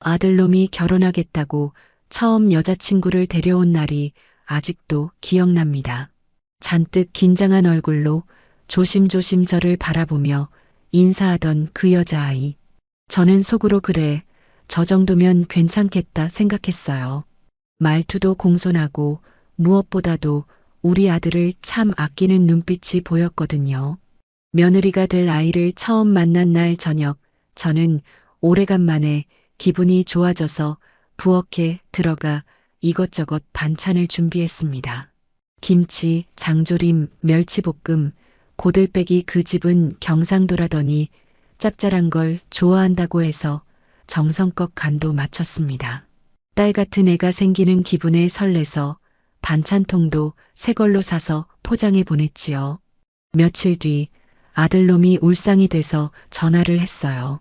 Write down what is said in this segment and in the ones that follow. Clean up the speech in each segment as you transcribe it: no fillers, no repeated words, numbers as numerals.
아들놈이 결혼하겠다고 처음 여자친구를 데려온 날이 아직도 기억납니다. 잔뜩 긴장한 얼굴로 조심조심 저를 바라보며 인사하던 그 여자아이. 저는 속으로 그래, 저 정도면 괜찮겠다 생각했어요. 말투도 공손하고 무엇보다도 우리 아들을 참 아끼는 눈빛이 보였거든요. 며느리가 될 아이를 처음 만난 날 저녁, 저는 오래간만에 기분이 좋아져서 부엌에 들어가 이것저것 반찬을 준비했습니다. 김치, 장조림, 멸치볶음, 고들빼기. 그 집은 경상도라더니 짭짤한 걸 좋아한다고 해서 정성껏 간도 맞췄습니다. 딸 같은 애가 생기는 기분에 설레서 반찬통도 새 걸로 사서 포장해 보냈지요. 며칠 뒤 아들놈이 울상이 돼서 전화를 했어요.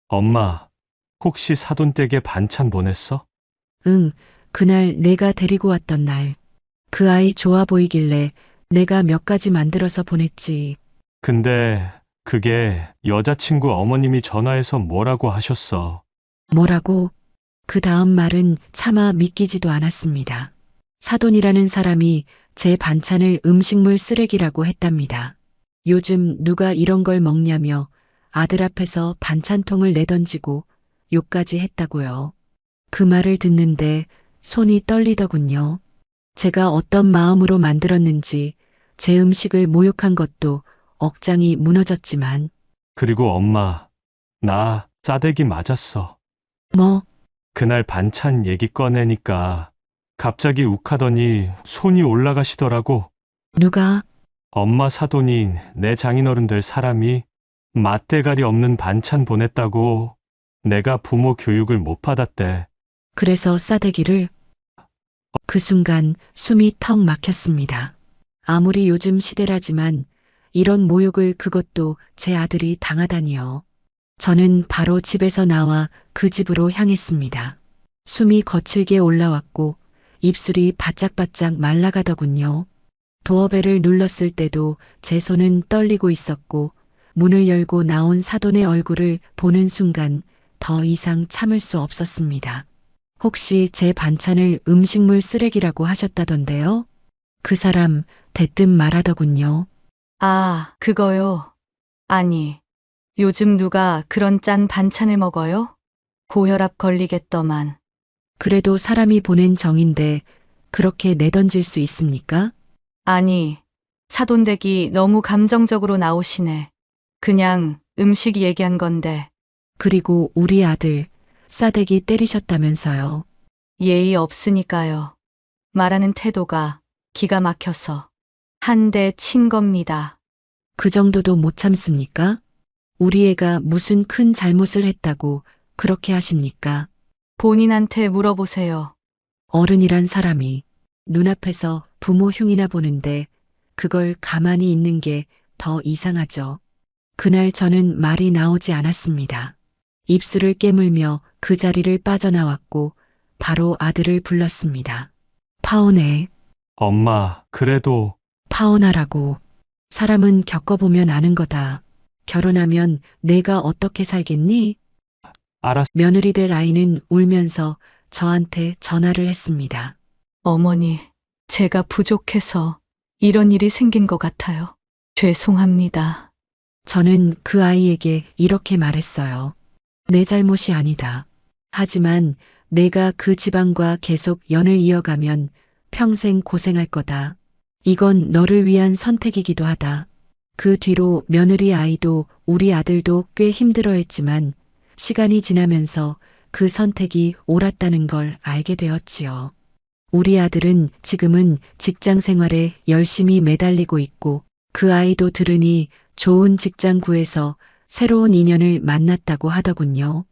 엄마, 혹시 사돈댁에 반찬 보냈어? 응, 그날 내가 데리고 왔던 날. 그 아이 좋아 보이길래 내가 몇 가지 만들어서 보냈지. 근데 그게 여자친구 어머님이 전화해서 뭐라고 하셨어? 뭐라고? 그 다음 말은 차마 믿기지도 않았습니다. 사돈이라는 사람이 제 반찬을 음식물 쓰레기라고 했답니다. 요즘 누가 이런 걸 먹냐며 아들 앞에서 반찬통을 내던지고 욕까지 했다고요. 그 말을 듣는데 손이 떨리더군요. 제가 어떤 마음으로 만들었는지 제 음식을 모욕한 것도 억장이 무너졌지만 그리고 엄마, 나 싸대기 맞았어. 뭐 그날 반찬 얘기 꺼내니까 갑자기 욱하더니 손이 올라가시더라고. 누가 엄마 사돈인 내 장인어른 될 사람이 맛대가리 없는 반찬 보냈다고 내가 부모 교육을 못 받았대. 그래서 싸대기를 그 순간 숨이 턱 막혔습니다. 아무리 요즘 시대라지만 이런 모욕을 그것도 제 아들이 당하다니요. 저는 바로 집에서 나와 그 집으로 향했습니다. 숨이 거칠게 올라왔고 입술이 바짝바짝 말라가더군요. 도어벨을 눌렀을 때도 제 손은 떨리고 있었고 문을 열고 나온 사돈의 얼굴을 보는 순간 더 이상 참을 수 없었습니다. 혹시 제 반찬을 음식물 쓰레기라고 하셨다던데요? 그 사람 대뜸 말하더군요. 아, 그거요. 아니, 요즘 누가 그런 짠 반찬을 먹어요? 고혈압 걸리겠더만. 그래도 사람이 보낸 정인데 그렇게 내던질 수 있습니까? 아니, 사돈댁이 너무 감정적으로 나오시네. 그냥 음식 얘기한 건데 그리고 우리 아들 싸대기 때리셨다면서요. 예의 없으니까요. 말하는 태도가 기가 막혀서 한 대 친 겁니다. 그 정도도 못 참습니까? 우리 애가 무슨 큰 잘못을 했다고 그렇게 하십니까? 본인한테 물어보세요. 어른이란 사람이 눈앞에서 부모 흉이나 보는데 그걸 가만히 있는 게 더 이상하죠. 그날 저는 말이 나오지 않았습니다. 입술을 깨물며 그 자리를 빠져나왔고 바로 아들을 불렀습니다. 파혼해, 엄마, 그래도 파혼하라고. 사람은 겪어보면 아는 거다. 결혼하면 내가 어떻게 살겠니? 알았. 며느리 될 아이는 울면서 저한테 전화를 했습니다. 어머니, 제가 부족해서 이런 일이 생긴 것 같아요. 죄송합니다. 저는 그 아이에게 이렇게 말했어요. 내 잘못이 아니다. 하지만 내가 그 집안과 계속 연을 이어가면 평생 고생할 거다. 이건 너를 위한 선택이기도 하다. 그 뒤로 며느리 아이도 우리 아들도 꽤 힘들어했지만 시간이 지나면서 그 선택이 옳았다는 걸 알게 되었지요. 우리 아들은 지금은 직장 생활에 열심히 매달리고 있고 그 아이도 들으니 좋은 직장 구해서 새로운 인연을 만났다고 하더군요.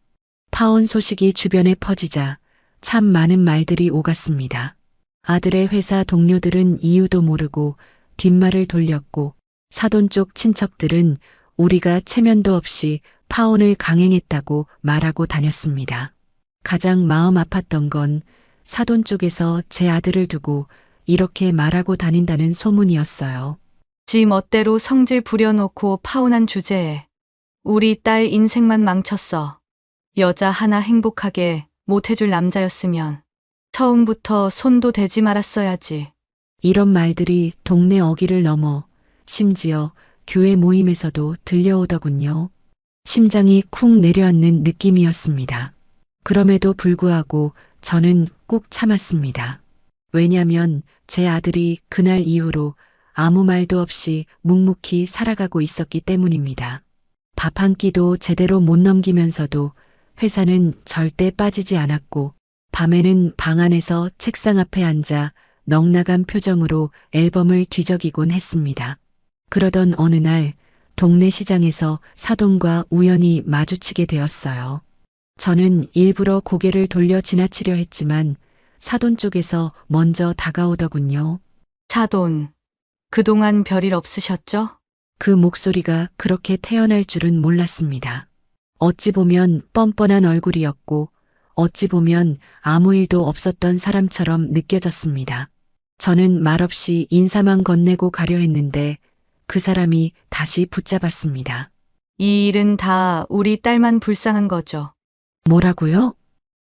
파혼 소식이 주변에 퍼지자 참 많은 말들이 오갔습니다. 아들의 회사 동료들은 이유도 모르고 뒷말을 돌렸고 사돈 쪽 친척들은 우리가 체면도 없이 파혼을 강행했다고 말하고 다녔습니다. 가장 마음 아팠던 건 사돈 쪽에서 제 아들을 두고 이렇게 말하고 다닌다는 소문이었어요. 지 멋대로 성질 부려놓고 파혼한 주제에 우리 딸 인생만 망쳤어. 여자 하나 행복하게 못해줄 남자였으면 처음부터 손도 대지 말았어야지. 이런 말들이 동네 어귀를 넘어 심지어 교회 모임에서도 들려오더군요. 심장이 쿵 내려앉는 느낌이었습니다. 그럼에도 불구하고 저는 꾹 참았습니다. 왜냐면 제 아들이 그날 이후로 아무 말도 없이 묵묵히 살아가고 있었기 때문입니다. 밥 한 끼도 제대로 못 넘기면서도 회사는 절대 빠지지 않았고 밤에는 방 안에서 책상 앞에 앉아 넉나간 표정으로 앨범을 뒤적이곤 했습니다. 그러던 어느 날 동네 시장에서 사돈과 우연히 마주치게 되었어요. 저는 일부러 고개를 돌려 지나치려 했지만 사돈 쪽에서 먼저 다가오더군요. 사돈, 그동안 별일 없으셨죠? 그 목소리가 그렇게 태어날 줄은 몰랐습니다. 어찌 보면 뻔뻔한 얼굴이었고 어찌 보면 아무 일도 없었던 사람처럼 느껴졌습니다. 저는 말없이 인사만 건네고 가려 했는데 그 사람이 다시 붙잡았습니다. 이 일은 다 우리 딸만 불쌍한 거죠. 뭐라고요?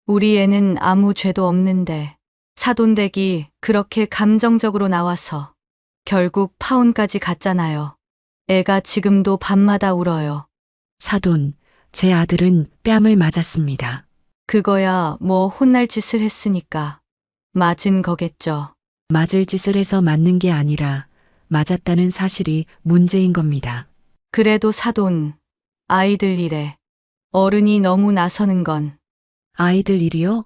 우리 애는 아무 죄도 없는데 사돈댁이 그렇게 감정적으로 나와서 결국 파혼까지 갔잖아요. 애가 지금도 밤마다 울어요. 사돈, 제 아들은 뺨을 맞았습니다. 그거야 뭐 혼날 짓을 했으니까 맞은 거겠죠. 맞을 짓을 해서 맞는 게 아니라 맞았다는 사실이 문제인 겁니다. 그래도 사돈, 아이들 일에 어른이 너무 나서는 건 아이들 일이요?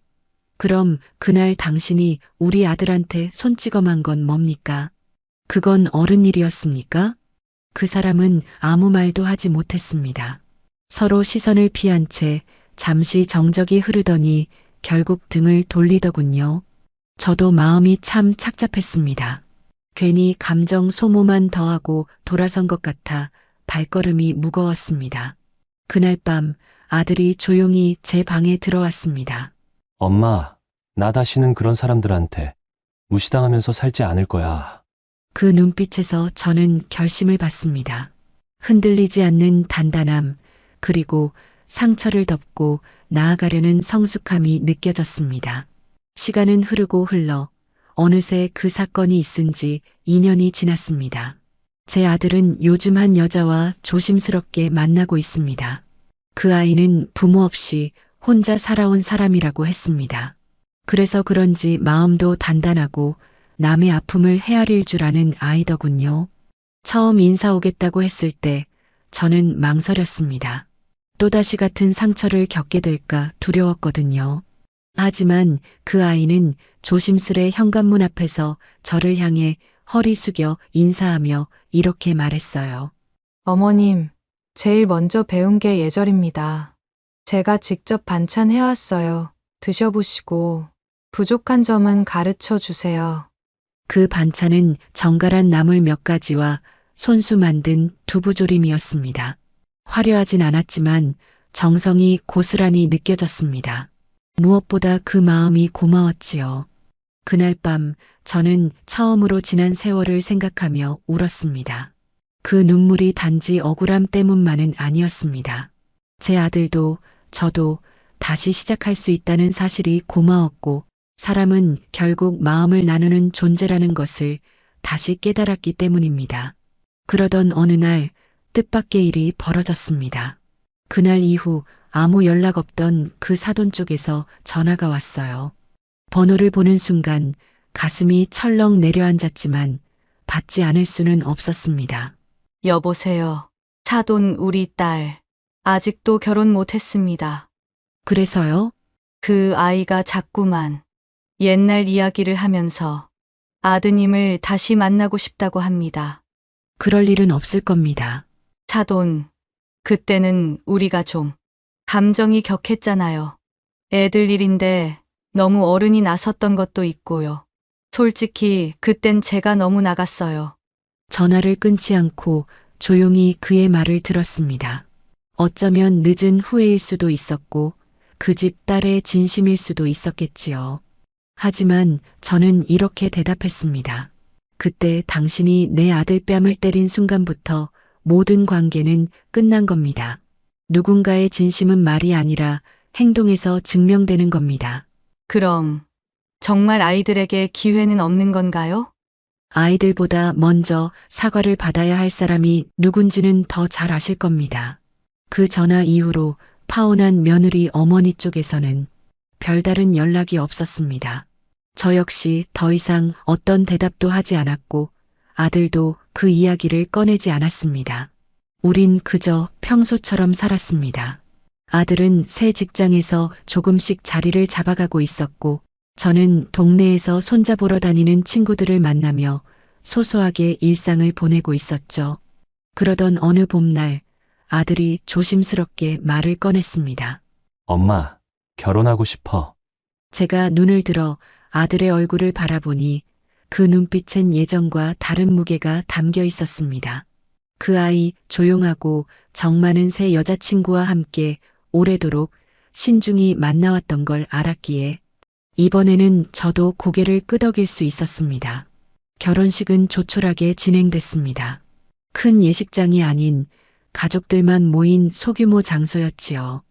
그럼 그날 당신이 우리 아들한테 손찌검한 건 뭡니까? 그건 어른 일이었습니까? 그 사람은 아무 말도 하지 못했습니다. 서로 시선을 피한 채 잠시 정적이 흐르더니 결국 등을 돌리더군요. 저도 마음이 참 착잡했습니다. 괜히 감정 소모만 더하고 돌아선 것 같아 발걸음이 무거웠습니다. 그날 밤 아들이 조용히 제 방에 들어왔습니다. 엄마, 나 다시는 그런 사람들한테 무시당하면서 살지 않을 거야. 그 눈빛에서 저는 결심을 받습니다. 흔들리지 않는 단단함, 그리고 상처를 덮고 나아가려는 성숙함이 느껴졌습니다. 시간은 흐르고 흘러 어느새 그 사건이 있은 지 2년이 지났습니다. 제 아들은 요즘 한 여자와 조심스럽게 만나고 있습니다. 그 아이는 부모 없이 혼자 살아온 사람이라고 했습니다. 그래서 그런지 마음도 단단하고 남의 아픔을 헤아릴 줄 아는 아이더군요. 처음 인사 오겠다고 했을 때 저는 망설였습니다. 또다시 같은 상처를 겪게 될까 두려웠거든요. 하지만 그 아이는 조심스레 현관문 앞에서 저를 향해 허리 숙여 인사하며 이렇게 말했어요. 어머님, 제일 먼저 배운 게 예절입니다. 제가 직접 반찬 해왔어요. 드셔보시고 부족한 점은 가르쳐 주세요. 그 반찬은 정갈한 나물 몇 가지와 손수 만든 두부조림이었습니다. 화려하진 않았지만 정성이 고스란히 느껴졌습니다. 무엇보다 그 마음이 고마웠지요. 그날 밤 저는 처음으로 지난 세월을 생각하며 울었습니다. 그 눈물이 단지 억울함 때문만은 아니었습니다. 제 아들도 저도 다시 시작할 수 있다는 사실이 고마웠고 사람은 결국 마음을 나누는 존재라는 것을 다시 깨달았기 때문입니다. 그러던 어느 날 뜻밖의 일이 벌어졌습니다. 그날 이후 아무 연락 없던 그 사돈 쪽에서 전화가 왔어요. 번호를 보는 순간 가슴이 철렁 내려앉았지만 받지 않을 수는 없었습니다. 여보세요. 사돈 우리 딸 아직도 결혼 못했습니다. 그래서요? 그 아이가 자꾸만 옛날 이야기를 하면서 아드님을 다시 만나고 싶다고 합니다. 그럴 일은 없을 겁니다. 사돈, 그때는 우리가 좀 감정이 격했잖아요. 애들 일인데 너무 어른이 나섰던 것도 있고요. 솔직히 그땐 제가 너무 나갔어요. 전화를 끊지 않고 조용히 그의 말을 들었습니다. 어쩌면 늦은 후회일 수도 있었고 그 집 딸의 진심일 수도 있었겠지요. 하지만 저는 이렇게 대답했습니다. 그때 당신이 내 아들 뺨을 때린 순간부터 모든 관계는 끝난 겁니다. 누군가의 진심은 말이 아니라 행동에서 증명되는 겁니다. 그럼 정말 아이들에게 기회는 없는 건가요? 아이들보다 먼저 사과를 받아야 할 사람이 누군지는 더 잘 아실 겁니다. 그 전화 이후로 파혼한 며느리 어머니 쪽에서는 별다른 연락이 없었습니다. 저 역시 더 이상 어떤 대답도 하지 않았고 아들도 그 이야기를 꺼내지 않았습니다. 우린 그저 평소처럼 살았습니다. 아들은 새 직장에서 조금씩 자리를 잡아가고 있었고 저는 동네에서 손잡으러 다니는 친구들을 만나며 소소하게 일상을 보내고 있었죠. 그러던 어느 봄날 아들이 조심스럽게 말을 꺼냈습니다. 엄마, 결혼하고 싶어. 제가 눈을 들어 아들의 얼굴을 바라보니 그 눈빛엔 예전과 다른 무게가 담겨 있었습니다. 그 아이 조용하고 정 많은 새 여자친구와 함께 오래도록 신중히 만나왔던 걸 알았기에 이번에는 저도 고개를 끄덕일 수 있었습니다. 결혼식은 조촐하게 진행됐습니다. 큰 예식장이 아닌 가족들만 모인 소규모 장소였지요.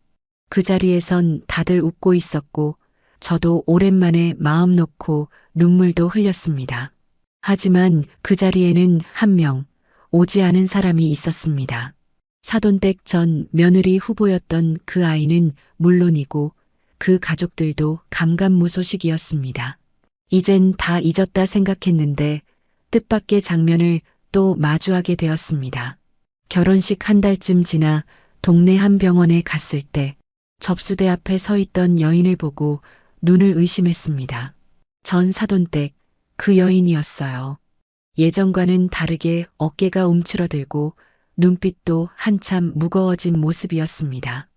그 자리에선 다들 웃고 있었고 저도 오랜만에 마음 놓고 눈물도 흘렸습니다. 하지만 그 자리에는 한 명 오지 않은 사람이 있었습니다. 사돈댁 전 며느리 후보였던 그 아이는 물론이고 그 가족들도 감감무소식이었습니다. 이젠 다 잊었다 생각했는데 뜻밖의 장면을 또 마주하게 되었습니다. 결혼식 한 달쯤 지나 동네 한 병원에 갔을 때 접수대 앞에 서 있던 여인을 보고 눈을 의심했습니다. 전 사돈댁 그 여인이었어요. 예전과는 다르게 어깨가 움츠러들고 눈빛도 한참 무거워진 모습이었습니다.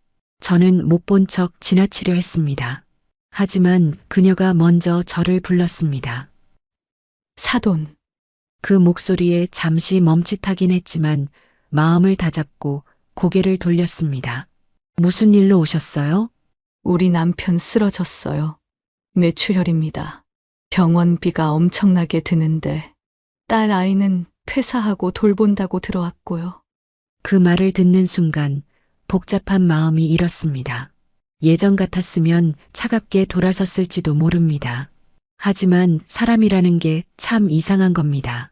저는 못 본 척 지나치려 했습니다. 하지만 그녀가 먼저 저를 불렀습니다. 사돈, 그 목소리에 잠시 멈칫하긴 했지만 마음을 다잡고 고개를 돌렸습니다. 무슨 일로 오셨어요? 우리 남편 쓰러졌어요. 뇌출혈입니다. 병원비가 엄청나게 드는데 딸 아이는 퇴사하고 돌본다고 들어왔고요. 그 말을 듣는 순간 복잡한 마음이 일었습니다. 예전 같았으면 차갑게 돌아섰을지도 모릅니다. 하지만 사람이라는 게 참 이상한 겁니다.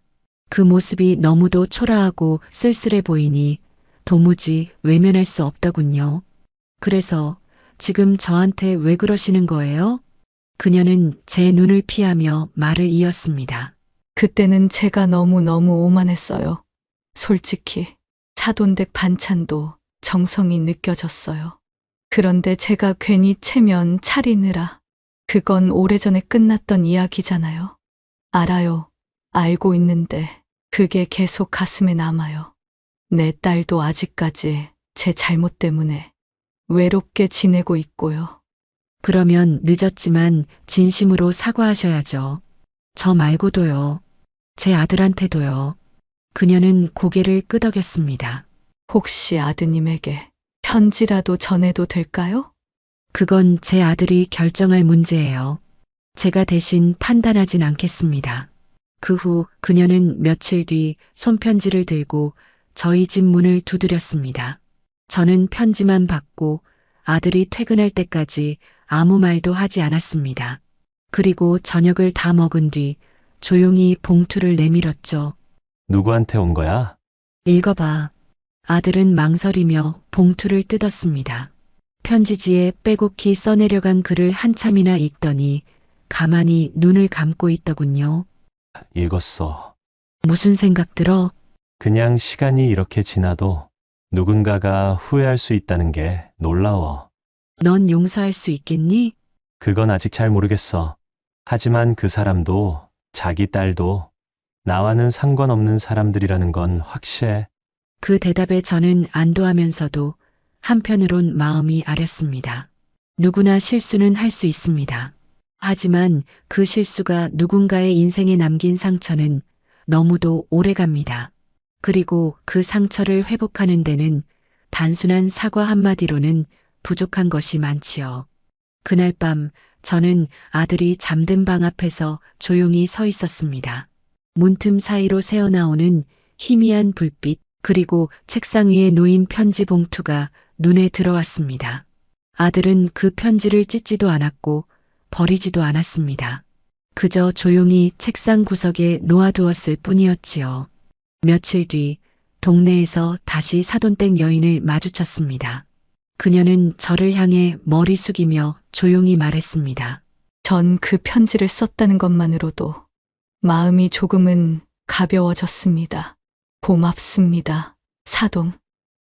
그 모습이 너무도 초라하고 쓸쓸해 보이니 도무지 외면할 수 없더군요. 그래서 지금 저한테 왜 그러시는 거예요? 그녀는 제 눈을 피하며 말을 이었습니다. 그때는 제가 너무너무 오만했어요. 솔직히 사돈댁 반찬도 정성이 느껴졌어요. 그런데 제가 괜히 체면 차리느라 그건 오래전에 끝났던 이야기잖아요. 알아요. 알고 있는데 그게 계속 가슴에 남아요. 내 딸도 아직까지 제 잘못 때문에 외롭게 지내고 있고요. 그러면 늦었지만 진심으로 사과하셔야죠. 저 말고도요. 제 아들한테도요. 그녀는 고개를 끄덕였습니다. 혹시 아드님에게 편지라도 전해도 될까요? 그건 제 아들이 결정할 문제예요. 제가 대신 판단하진 않겠습니다. 그 후 그녀는 며칠 뒤 손편지를 들고 저희 집 문을 두드렸습니다. 저는 편지만 받고 아들이 퇴근할 때까지 아무 말도 하지 않았습니다. 그리고 저녁을 다 먹은 뒤 조용히 봉투를 내밀었죠. 누구한테 온 거야? 읽어봐. 아들은 망설이며 봉투를 뜯었습니다. 편지지에 빼곡히 써내려간 글을 한참이나 읽더니 가만히 눈을 감고 있더군요. 읽었어. 무슨 생각 들어? 그냥 시간이 이렇게 지나도 누군가가 후회할 수 있다는 게 놀라워. 넌 용서할 수 있겠니? 그건 아직 잘 모르겠어. 하지만 그 사람도 자기 딸도 나와는 상관없는 사람들이라는 건 확실해. 그 대답에 저는 안도하면서도 한편으론 마음이 아렸습니다. 누구나 실수는 할 수 있습니다. 하지만 그 실수가 누군가의 인생에 남긴 상처는 너무도 오래갑니다. 그리고 그 상처를 회복하는 데는 단순한 사과 한마디로는 부족한 것이 많지요. 그날 밤 저는 아들이 잠든 방 앞에서 조용히 서 있었습니다. 문틈 사이로 새어나오는 희미한 불빛 그리고 책상 위에 놓인 편지 봉투가 눈에 들어왔습니다. 아들은 그 편지를 찢지도 않았고 버리지도 않았습니다. 그저 조용히 책상 구석에 놓아두었을 뿐이었지요. 며칠 뒤 동네에서 다시 사돈댁 여인을 마주쳤습니다. 그녀는 저를 향해 머리 숙이며 조용히 말했습니다. 전 그 편지를 썼다는 것만으로도 마음이 조금은 가벼워졌습니다. 고맙습니다. 사돈.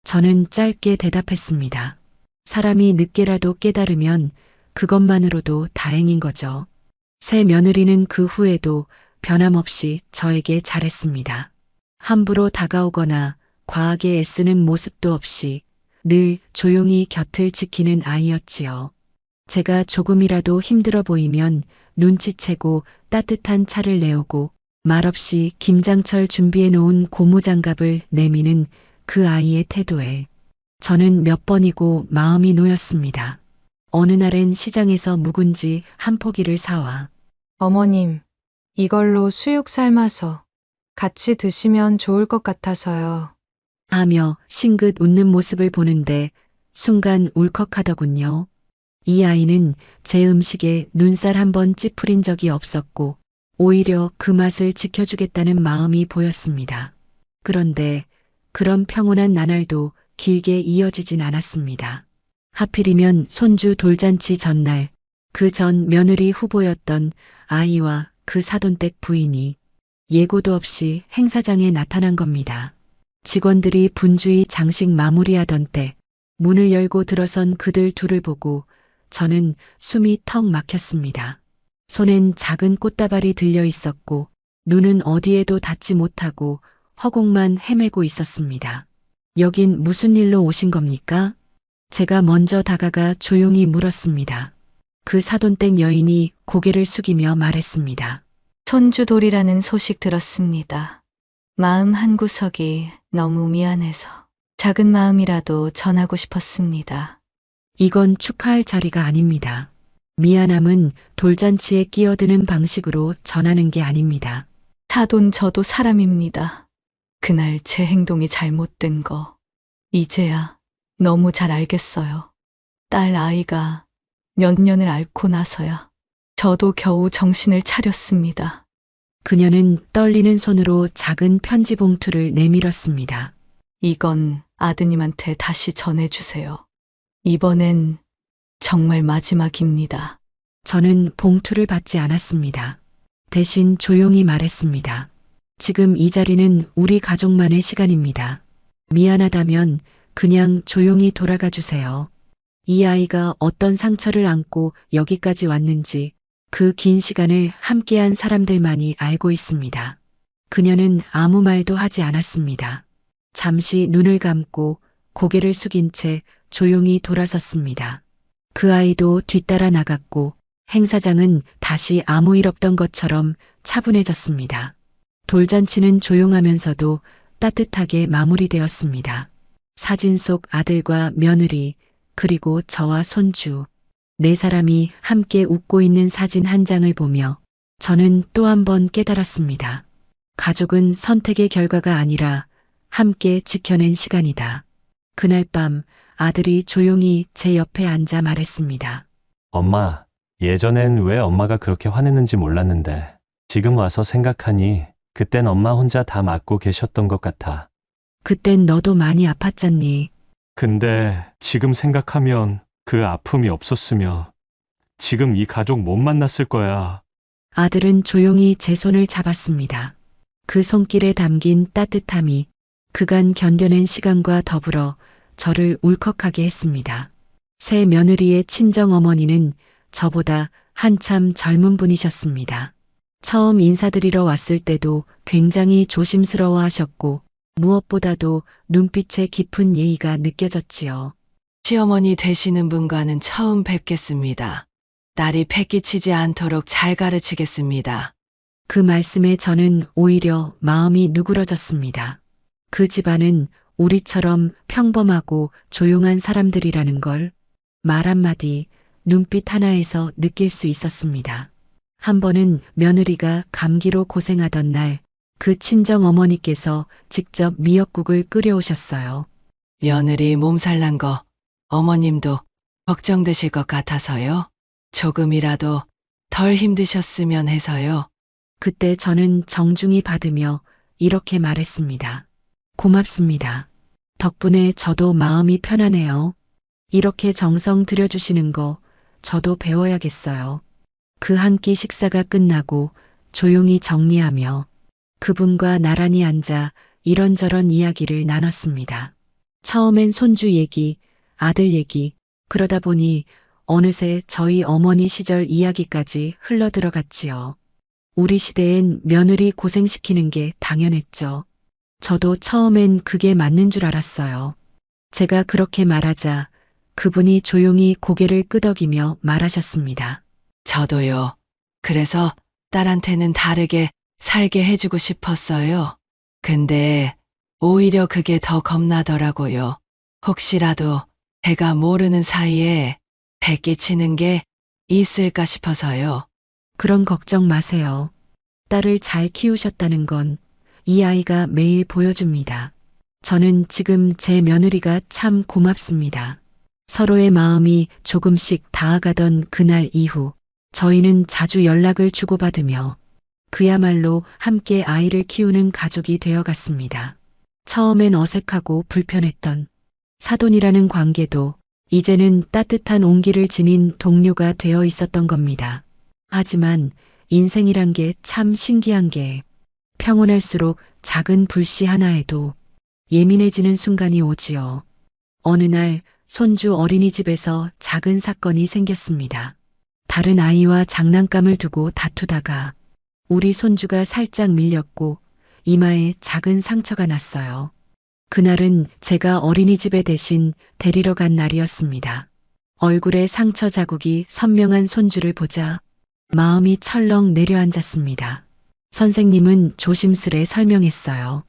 저는 짧게 대답했습니다. 사람이 늦게라도 깨달으면 그것만으로도 다행인 거죠. 새 며느리는 그 후에도 변함없이 저에게 잘했습니다. 함부로 다가오거나 과하게 애쓰는 모습도 없이 늘 조용히 곁을 지키는 아이였지요. 제가 조금이라도 힘들어 보이면 눈치채고 따뜻한 차를 내오고 말없이 김장철 준비해 놓은 고무장갑을 내미는 그 아이의 태도에 저는 몇 번이고 마음이 놓였습니다. 어느 날엔 시장에서 묵은지 한 포기를 사와 어머님, 이걸로 수육 삶아서 같이 드시면 좋을 것 같아서요. 하며 싱긋 웃는 모습을 보는데 순간 울컥하더군요. 이 아이는 제 음식에 눈살 한 번 찌푸린 적이 없었고 오히려 그 맛을 지켜주겠다는 마음이 보였습니다. 그런데 그런 평온한 나날도 길게 이어지진 않았습니다. 하필이면 손주 돌잔치 전날 그 전 며느리 후보였던 아이와 그 사돈댁 부인이 예고도 없이 행사장에 나타난 겁니다. 직원들이 분주히 장식 마무리하던 때 문을 열고 들어선 그들 둘을 보고 저는 숨이 턱 막혔습니다. 손엔 작은 꽃다발이 들려 있었고 눈은 어디에도 닿지 못하고 허공만 헤매고 있었습니다. 여긴 무슨 일로 오신 겁니까? 제가 먼저 다가가 조용히 물었습니다. 그 사돈댁 여인이 고개를 숙이며 말했습니다. 손주돌이라는 소식 들었습니다. 마음 한구석이 너무 미안해서 작은 마음이라도 전하고 싶었습니다. 이건 축하할 자리가 아닙니다. 미안함은 돌잔치에 끼어드는 방식으로 전하는 게 아닙니다. 사돈 저도 사람입니다. 그날 제 행동이 잘못된 거 이제야 너무 잘 알겠어요. 딸 아이가 몇 년을 앓고 나서야 저도 겨우 정신을 차렸습니다. 그녀는 떨리는 손으로 작은 편지 봉투를 내밀었습니다. 이건 아드님한테 다시 전해주세요. 이번엔 정말 마지막입니다. 저는 봉투를 받지 않았습니다. 대신 조용히 말했습니다. 지금 이 자리는 우리 가족만의 시간입니다. 미안하다면 그냥 조용히 돌아가 주세요. 이 아이가 어떤 상처를 안고 여기까지 왔는지 그 긴 시간을 함께한 사람들만이 알고 있습니다. 그녀는 아무 말도 하지 않았습니다. 잠시 눈을 감고 고개를 숙인 채 조용히 돌아섰습니다. 그 아이도 뒤따라 나갔고 행사장은 다시 아무 일 없던 것처럼 차분해졌습니다. 돌잔치는 조용하면서도 따뜻하게 마무리되었습니다. 사진 속 아들과 며느리 그리고 저와 손주 네 사람이 함께 웃고 있는 사진 한 장을 보며 저는 또 한 번 깨달았습니다. 가족은 선택의 결과가 아니라 함께 지켜낸 시간이다. 그날 밤 아들이 조용히 제 옆에 앉아 말했습니다. 엄마, 예전엔 왜 엄마가 그렇게 화냈는지 몰랐는데 지금 와서 생각하니 그땐 엄마 혼자 다 맡고 계셨던 것 같아. 그땐 너도 많이 아팠잖니. 근데 지금 생각하면 그 아픔이 없었으면 지금 이 가족 못 만났을 거야. 아들은 조용히 제 손을 잡았습니다. 그 손길에 담긴 따뜻함이 그간 견뎌낸 시간과 더불어 저를 울컥하게 했습니다. 새 며느리의 친정어머니는 저보다 한참 젊은 분이셨습니다. 처음 인사드리러 왔을 때도 굉장히 조심스러워 하셨고 무엇보다도 눈빛에 깊은 예의가 느껴졌지요. 시어머니 되시는 분과는 처음 뵙겠습니다. 딸이 패기치지 않도록 잘 가르치겠습니다. 그 말씀에 저는 오히려 마음이 누그러졌습니다. 그 집안은 우리처럼 평범하고 조용한 사람들이라는 걸 말 한마디, 눈빛 하나에서 느낄 수 있었습니다. 한 번은 며느리가 감기로 고생하던 날 그 친정 어머니께서 직접 미역국을 끓여오셨어요. 며느리 몸살난 거 어머님도 걱정되실 것 같아서요. 조금이라도 덜 힘드셨으면 해서요. 그때 저는 정중히 받으며 이렇게 말했습니다. 고맙습니다. 덕분에 저도 마음이 편하네요. 이렇게 정성 들여주시는 거 저도 배워야겠어요. 그 한 끼 식사가 끝나고 조용히 정리하며 그분과 나란히 앉아 이런저런 이야기를 나눴습니다. 처음엔 손주 얘기, 아들 얘기, 그러다 보니 어느새 저희 어머니 시절 이야기까지 흘러들어갔지요. 우리 시대엔 며느리 고생시키는 게 당연했죠. 저도 처음엔 그게 맞는 줄 알았어요. 제가 그렇게 말하자 그분이 조용히 고개를 끄덕이며 말하셨습니다. 저도요. 그래서 딸한테는 다르게 살게 해주고 싶었어요. 근데 오히려 그게 더 겁나더라고요. 혹시라도 제가 모르는 사이에 배 끼치는 게 있을까 싶어서요. 그런 걱정 마세요. 딸을 잘 키우셨다는 건 이 아이가 매일 보여줍니다. 저는 지금 제 며느리가 참 고맙습니다. 서로의 마음이 조금씩 닿아가던 그날 이후 저희는 자주 연락을 주고받으며 그야말로 함께 아이를 키우는 가족이 되어갔습니다. 처음엔 어색하고 불편했던 사돈이라는 관계도 이제는 따뜻한 온기를 지닌 동료가 되어 있었던 겁니다. 하지만 인생이란 게 참 신기한 게 평온할수록 작은 불씨 하나에도 예민해지는 순간이 오지요. 어느 날 손주 어린이집에서 작은 사건이 생겼습니다. 다른 아이와 장난감을 두고 다투다가 우리 손주가 살짝 밀렸고 이마에 작은 상처가 났어요. 그날은 제가 어린이집에 대신 데리러 간 날이었습니다. 얼굴에 상처 자국이 선명한 손주를 보자 마음이 철렁 내려앉았습니다. 선생님은 조심스레 설명했어요.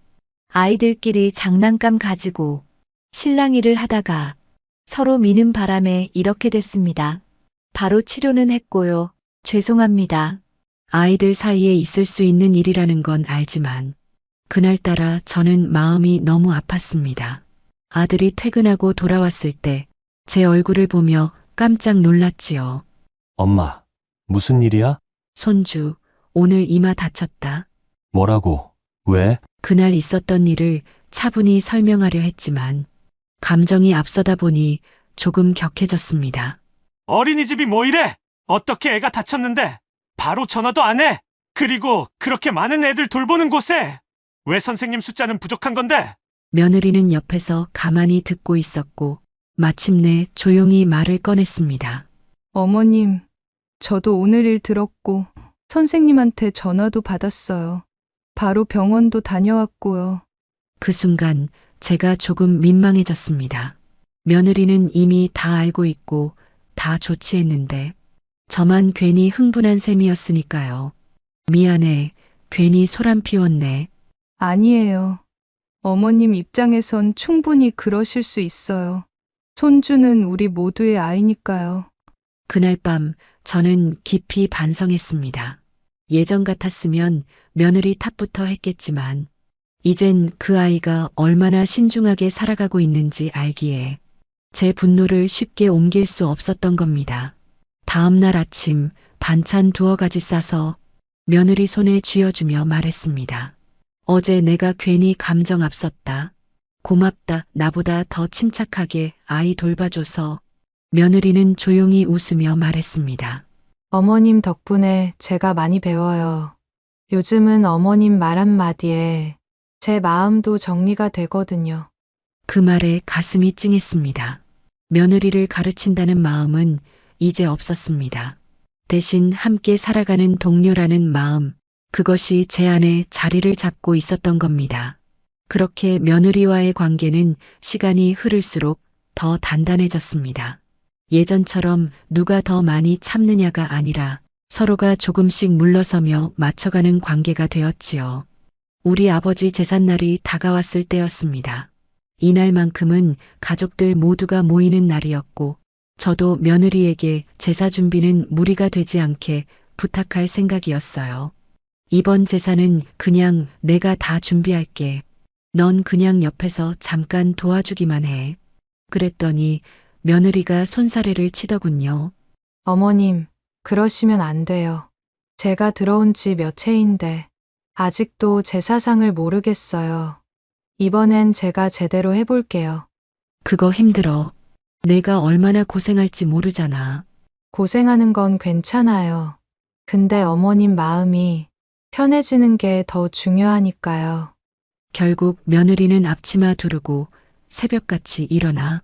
아이들끼리 장난감 가지고 실랑이를 하다가 서로 미는 바람에 이렇게 됐습니다. 바로 치료는 했고요. 죄송합니다. 아이들 사이에 있을 수 있는 일이라는 건 알지만 그날따라 저는 마음이 너무 아팠습니다. 아들이 퇴근하고 돌아왔을 때 제 얼굴을 보며 깜짝 놀랐지요. 엄마, 무슨 일이야? 손주, 오늘 이마 다쳤다. 뭐라고? 왜? 그날 있었던 일을 차분히 설명하려 했지만 감정이 앞서다 보니 조금 격해졌습니다. 어린이집이 뭐 이래? 어떻게 애가 다쳤는데? 바로 전화도 안 해? 그리고 그렇게 많은 애들 돌보는 곳에 왜 선생님 숫자는 부족한 건데? 며느리는 옆에서 가만히 듣고 있었고 마침내 조용히 말을 꺼냈습니다. 어머님, 저도 오늘 일 들었고 선생님한테 전화도 받았어요. 바로 병원도 다녀왔고요. 그 순간 제가 조금 민망해졌습니다. 며느리는 이미 다 알고 있고 다 조치했는데 저만 괜히 흥분한 셈이었으니까요. 미안해. 괜히 소란 피웠네. 아니에요. 어머님 입장에선 충분히 그러실 수 있어요. 손주는 우리 모두의 아이니까요. 그날 밤 저는 깊이 반성했습니다. 예전 같았으면 며느리 탓부터 했겠지만 이젠 그 아이가 얼마나 신중하게 살아가고 있는지 알기에 제 분노를 쉽게 옮길 수 없었던 겁니다. 다음 날 아침 반찬 2가지 싸서 며느리 손에 쥐어주며 말했습니다. 어제 내가 괜히 감정 앞섰다. 고맙다. 나보다 더 침착하게 아이 돌봐줘서. 며느리는 조용히 웃으며 말했습니다. 어머님 덕분에 제가 많이 배워요. 요즘은 어머님 말 한마디에 제 마음도 정리가 되거든요. 그 말에 가슴이 찡했습니다. 며느리를 가르친다는 마음은 이제 없었습니다. 대신 함께 살아가는 동료라는 마음, 그것이 제 안에 자리를 잡고 있었던 겁니다. 그렇게 며느리와의 관계는 시간이 흐를수록 더 단단해졌습니다. 예전처럼 누가 더 많이 참느냐가 아니라 서로가 조금씩 물러서며 맞춰가는 관계가 되었지요. 우리 아버지 제삿날이 다가왔을 때였습니다. 이날만큼은 가족들 모두가 모이는 날이었고 저도 며느리에게 제사 준비는 무리가 되지 않게 부탁할 생각이었어요. 이번 제사는 그냥 내가 다 준비할게. 넌 그냥 옆에서 잠깐 도와주기만 해. 그랬더니 며느리가 손사래를 치더군요. 어머님, 그러시면 안 돼요. 제가 들어온 지 몇 해인데 아직도 제 사상을 모르겠어요. 이번엔 제가 제대로 해볼게요. 그거 힘들어. 내가 얼마나 고생할지 모르잖아. 고생하는 건 괜찮아요. 근데 어머님 마음이 편해지는 게 더 중요하니까요. 결국 며느리는 앞치마 두르고 새벽같이 일어나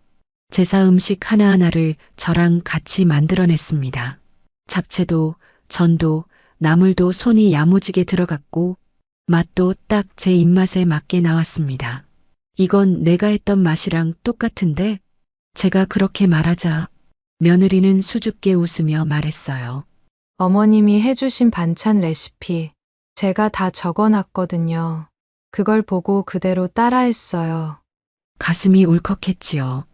제사 음식 하나하나를 저랑 같이 만들어냈습니다. 잡채도 전도 나물도 손이 야무지게 들어갔고 맛도 딱 제 입맛에 맞게 나왔습니다. 이건 내가 했던 맛이랑 똑같은데? 제가 그렇게 말하자 며느리는 수줍게 웃으며 말했어요. 어머님이 해주신 반찬 레시피 제가 다 적어놨거든요. 그걸 보고 그대로 따라했어요. 가슴이 울컥했지요.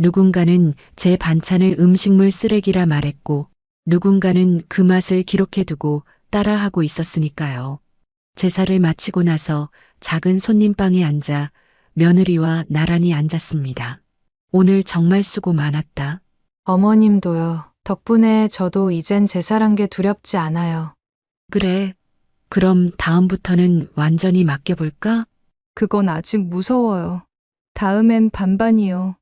누군가는 제 반찬을 음식물 쓰레기라 말했고 누군가는 그 맛을 기록해두고 따라하고 있었으니까요. 제사를 마치고 나서 작은 손님방에 앉아 며느리와 나란히 앉았습니다. 오늘 정말 수고 많았다. 어머님도요. 덕분에 저도 이젠 제사란 게 두렵지 않아요. 그래. 그럼 다음부터는 완전히 맡겨볼까? 그건 아직 무서워요. 다음엔 반반이요.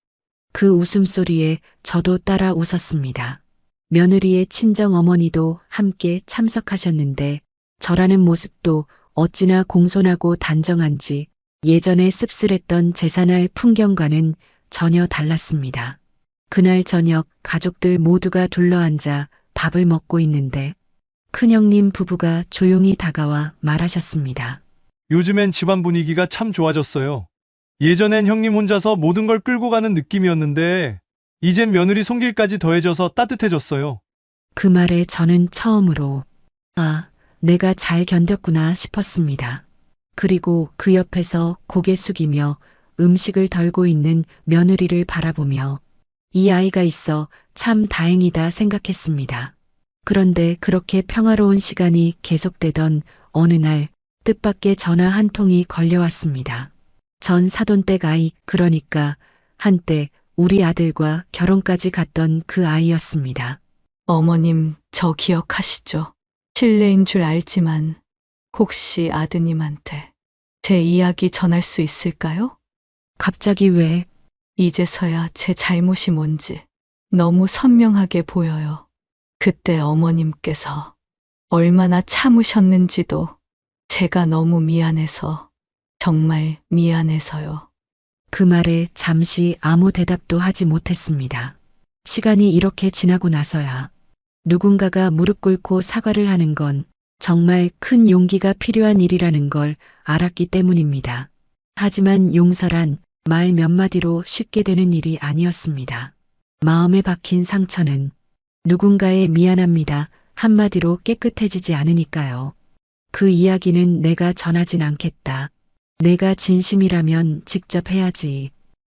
그 웃음소리에 저도 따라 웃었습니다. 며느리의 친정 어머니도 함께 참석하셨는데 저라는 모습도 어찌나 공손하고 단정한지 예전에 씁쓸했던 제사날 풍경과는 전혀 달랐습니다. 그날 저녁 가족들 모두가 둘러앉아 밥을 먹고 있는데 큰형님 부부가 조용히 다가와 말하셨습니다. 요즘엔 집안 분위기가 참 좋아졌어요. 예전엔 형님 혼자서 모든 걸 끌고 가는 느낌이었는데 이젠 며느리 손길까지 더해져서 따뜻해졌어요. 그 말에 저는 처음으로 아, 내가 잘 견뎠구나 싶었습니다. 그리고 그 옆에서 고개 숙이며 음식을 덜고 있는 며느리를 바라보며 이 아이가 있어 참 다행이다 생각했습니다. 그런데 그렇게 평화로운 시간이 계속되던 어느 날 뜻밖의 전화 한 통이 걸려왔습니다. 전 사돈댁 아이, 그러니까 한때 우리 아들과 결혼까지 갔던 그 아이였습니다. 어머님, 저 기억하시죠? 실례인 줄 알지만 혹시 아드님한테 제 이야기 전할 수 있을까요? 갑자기 왜? 이제서야 제 잘못이 뭔지 너무 선명하게 보여요. 그때 어머님께서 얼마나 참으셨는지도 제가 너무 미안해서, 정말 미안해서요. 그 말에 잠시 아무 대답도 하지 못했습니다. 시간이 이렇게 지나고 나서야 누군가가 무릎 꿇고 사과를 하는 건 정말 큰 용기가 필요한 일이라는 걸 알았기 때문입니다. 하지만 용서란 말 몇 마디로 쉽게 되는 일이 아니었습니다. 마음에 박힌 상처는 누군가의 미안합니다 한마디로 깨끗해지지 않으니까요. 그 이야기는 내가 전하진 않겠다. 내가 진심이라면 직접 해야지.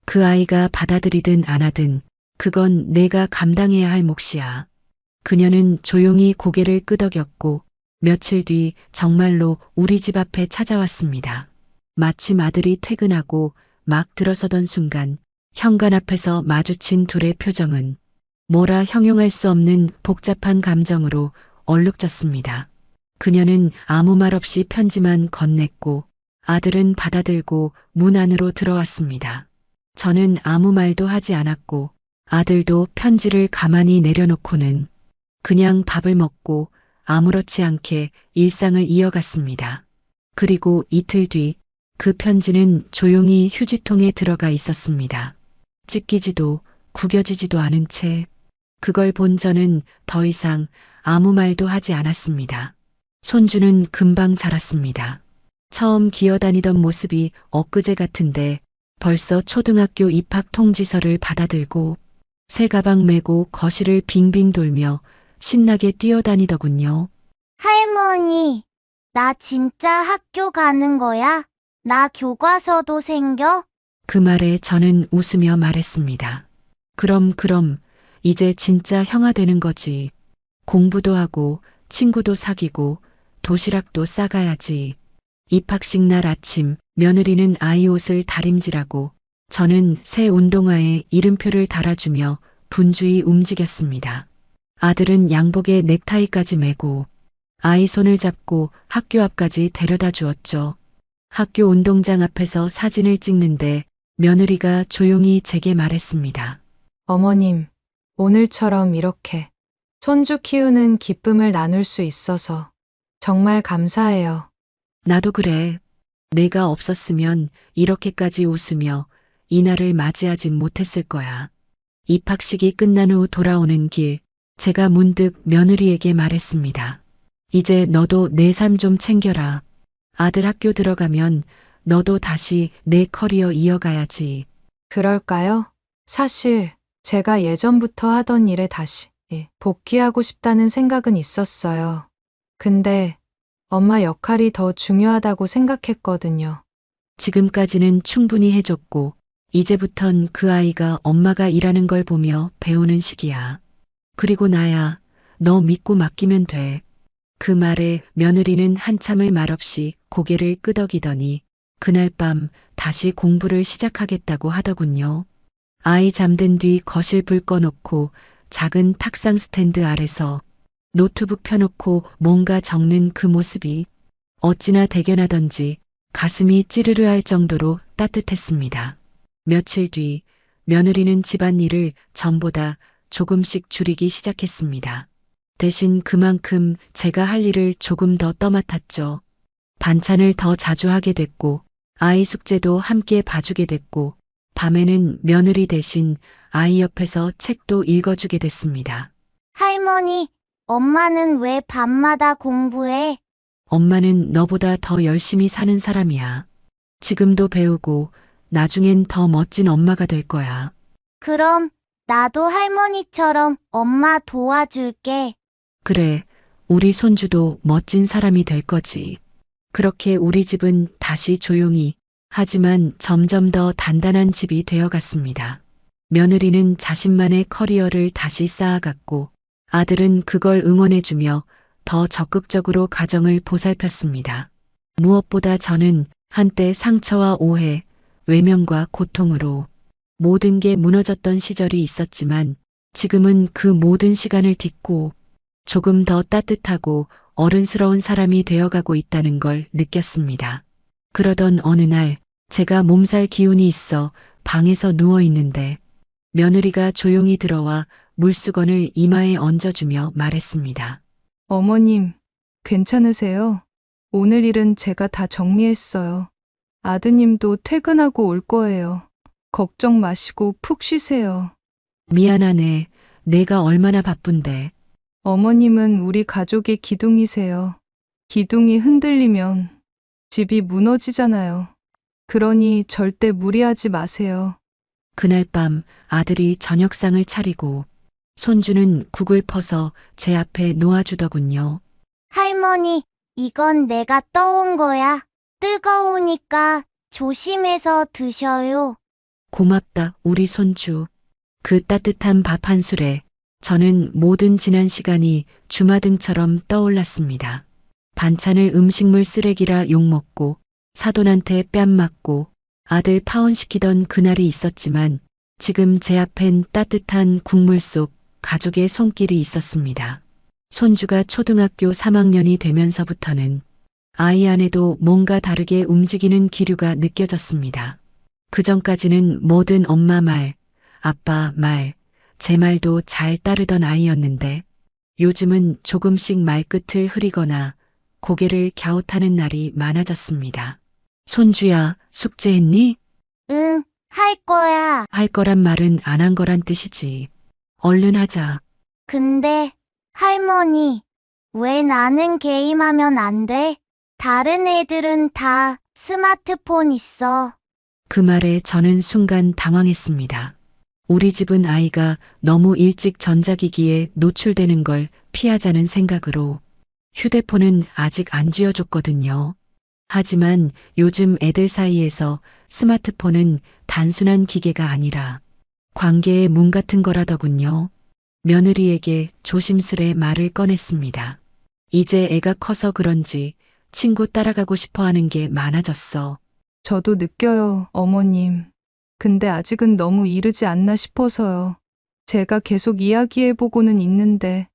그 아이가 받아들이든 안 하든 그건 내가 감당해야 할 몫이야. 그녀는 조용히 고개를 끄덕였고 며칠 뒤 정말로 우리 집 앞에 찾아왔습니다. 마침 아들이 퇴근하고 막 들어서던 순간 현관 앞에서 마주친 둘의 표정은 뭐라 형용할 수 없는 복잡한 감정으로 얼룩졌습니다. 그녀는 아무 말 없이 편지만 건넸고 아들은 받아들고 문 안으로 들어왔습니다. 저는 아무 말도 하지 않았고 아들도 편지를 가만히 내려놓고는 그냥 밥을 먹고 아무렇지 않게 일상을 이어갔습니다. 그리고 이틀 뒤 그 편지는 조용히 휴지통에 들어가 있었습니다. 찢기지도 구겨지지도 않은 채 그걸 본 저는 더 이상 아무 말도 하지 않았습니다. 손주는 금방 자랐습니다. 처음 기어다니던 모습이 엊그제 같은데 벌써 초등학교 입학 통지서를 받아들고 새 가방 메고 거실을 빙빙 돌며 신나게 뛰어다니더군요. 할머니, 나 진짜 학교 가는 거야? 나 교과서도 생겨? 그 말에 저는 웃으며 말했습니다. 그럼 이제 진짜 형아 되는 거지. 공부도 하고 친구도 사귀고 도시락도 싸가야지. 입학식 날 아침 며느리는 아이 옷을 다림질하고 저는 새 운동화에 이름표를 달아주며 분주히 움직였습니다. 아들은 양복에 넥타이까지 매고 아이 손을 잡고 학교 앞까지 데려다 주었죠. 학교 운동장 앞에서 사진을 찍는데 며느리가 조용히 제게 말했습니다. 어머님, 오늘처럼 이렇게 손주 키우는 기쁨을 나눌 수 있어서 정말 감사해요. 나도 그래. 내가 없었으면 이렇게까지 웃으며 이날을 맞이하진 못했을 거야. 입학식이 끝난 후 돌아오는 길, 제가 문득 며느리에게 말했습니다. 이제 너도 내 삶 좀 챙겨라. 아들 학교 들어가면 너도 다시 내 커리어 이어가야지. 그럴까요? 사실 제가 예전부터 하던 일에 다시 복귀하고 싶다는 생각은 있었어요. 근데 엄마 역할이 더 중요하다고 생각했거든요. 지금까지는 충분히 해줬고, 이제부턴 그 아이가 엄마가 일하는 걸 보며 배우는 시기야. 그리고 나야, 너 믿고 맡기면 돼. 그 말에 며느리는 한참을 말없이 고개를 끄덕이더니 그날 밤 다시 공부를 시작하겠다고 하더군요. 아이 잠든 뒤 거실 불 꺼놓고 작은 탁상 스탠드 아래서 노트북 펴놓고 뭔가 적는 그 모습이 어찌나 대견하던지 가슴이 찌르르 할 정도로 따뜻했습니다. 며칠 뒤 며느리는 집안일을 전보다 조금씩 줄이기 시작했습니다. 대신 그만큼 제가 할 일을 조금 더 떠맡았죠. 반찬을 더 자주 하게 됐고 아이 숙제도 함께 봐주게 됐고 밤에는 며느리 대신 아이 옆에서 책도 읽어주게 됐습니다. 할머니, 엄마는 왜 밤마다 공부해? 엄마는 너보다 더 열심히 사는 사람이야. 지금도 배우고 나중엔 더 멋진 엄마가 될 거야. 그럼 나도 할머니처럼 엄마 도와줄게. 그래, 우리 손주도 멋진 사람이 될 거지. 그렇게 우리 집은 다시 조용히 하지만 점점 더 단단한 집이 되어갔습니다. 며느리는 자신만의 커리어를 다시 쌓아갔고 아들은 그걸 응원해주며 더 적극적으로 가정을 보살폈습니다. 무엇보다 저는 한때 상처와 오해, 외면과 고통으로 모든 게 무너졌던 시절이 있었지만 지금은 그 모든 시간을 딛고 조금 더 따뜻하고 어른스러운 사람이 되어가고 있다는 걸 느꼈습니다. 그러던 어느 날 제가 몸살 기운이 있어 방에서 누워 있는데 며느리가 조용히 들어와 물수건을 이마에 얹어주며 말했습니다. 어머님, 괜찮으세요? 오늘 일은 제가 다 정리했어요. 아드님도 퇴근하고 올 거예요. 걱정 마시고 푹 쉬세요. 미안하네. 내가 얼마나 바쁜데. 어머님은 우리 가족의 기둥이세요. 기둥이 흔들리면 집이 무너지잖아요. 그러니 절대 무리하지 마세요. 그날 밤 아들이 저녁상을 차리고 손주는 국을 퍼서 제 앞에 놓아주더군요. 할머니, 이건 내가 떠온 거야. 뜨거우니까 조심해서 드셔요. 고맙다, 우리 손주. 그 따뜻한 밥 한 술에 저는 모든 지난 시간이 주마등처럼 떠올랐습니다. 반찬을 음식물 쓰레기라 욕먹고 사돈한테 뺨 맞고 아들 파혼시키던 그날이 있었지만 지금 제 앞엔 따뜻한 국물 속 가족의 손길이 있었습니다. 손주가 초등학교 3학년이 되면서부터는 아이 안에도 뭔가 다르게 움직이는 기류가 느껴졌습니다. 그전까지는 모든 엄마 말, 아빠 말, 제 말도 잘 따르던 아이였는데 요즘은 조금씩 말끝을 흐리거나 고개를 갸웃하는 날이 많아졌습니다. 손주야, 숙제했니? 응, 할 거야. 할 거란 말은 안 한 거란 뜻이지. 얼른 하자. 근데 할머니, 왜 나는 게임하면 안 돼? 다른 애들은 다 스마트폰 있어. 그 말에 저는 순간 당황했습니다. 우리 집은 아이가 너무 일찍 전자기기에 노출되는 걸 피하자는 생각으로 휴대폰은 아직 안 쥐어줬거든요. 하지만 요즘 애들 사이에서 스마트폰은 단순한 기계가 아니라 관계의 문 같은 거라더군요. 며느리에게 조심스레 말을 꺼냈습니다. 이제 애가 커서 그런지 친구 따라가고 싶어 하는 게 많아졌어. 저도 느껴요, 어머님. 근데 아직은 너무 이르지 않나 싶어서요. 제가 계속 이야기해보고는 있는데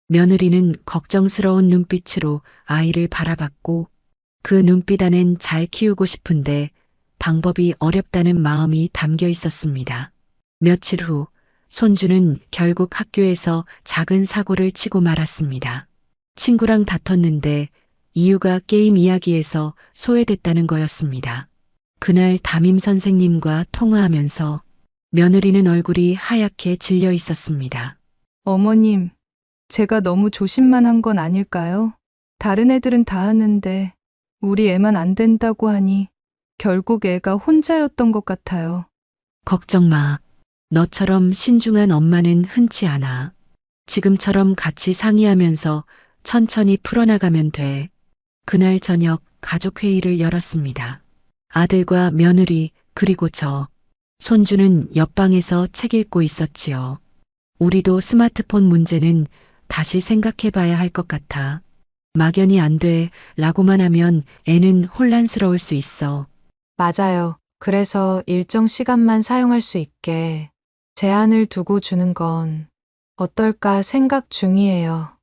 며느리는 걱정스러운 눈빛으로 아이를 바라봤고 그 눈빛 안엔 잘 키우고 싶은데 방법이 어렵다는 마음이 담겨 있었습니다. 며칠 후 손주는 결국 학교에서 작은 사고를 치고 말았습니다. 친구랑 다퉜는데 이유가 게임 이야기에서 소외됐다는 거였습니다. 그날 담임 선생님과 통화하면서 며느리는 얼굴이 하얗게 질려 있었습니다. 어머님, 제가 너무 조심만 한 건 아닐까요? 다른 애들은 다 하는데 우리 애만 안 된다고 하니 결국 애가 혼자였던 것 같아요. 걱정 마. 너처럼 신중한 엄마는 흔치 않아. 지금처럼 같이 상의하면서 천천히 풀어나가면 돼. 그날 저녁 가족 회의를 열었습니다. 아들과 며느리 그리고 저. 손주는 옆방에서 책 읽고 있었지요. 우리도 스마트폰 문제는 다시 생각해 봐야 할 것 같아. 막연히 안 돼 라고만 하면 애는 혼란스러울 수 있어. 맞아요. 그래서 일정 시간만 사용할 수 있게 제한을 두고 주는 건 어떨까 생각 중이에요.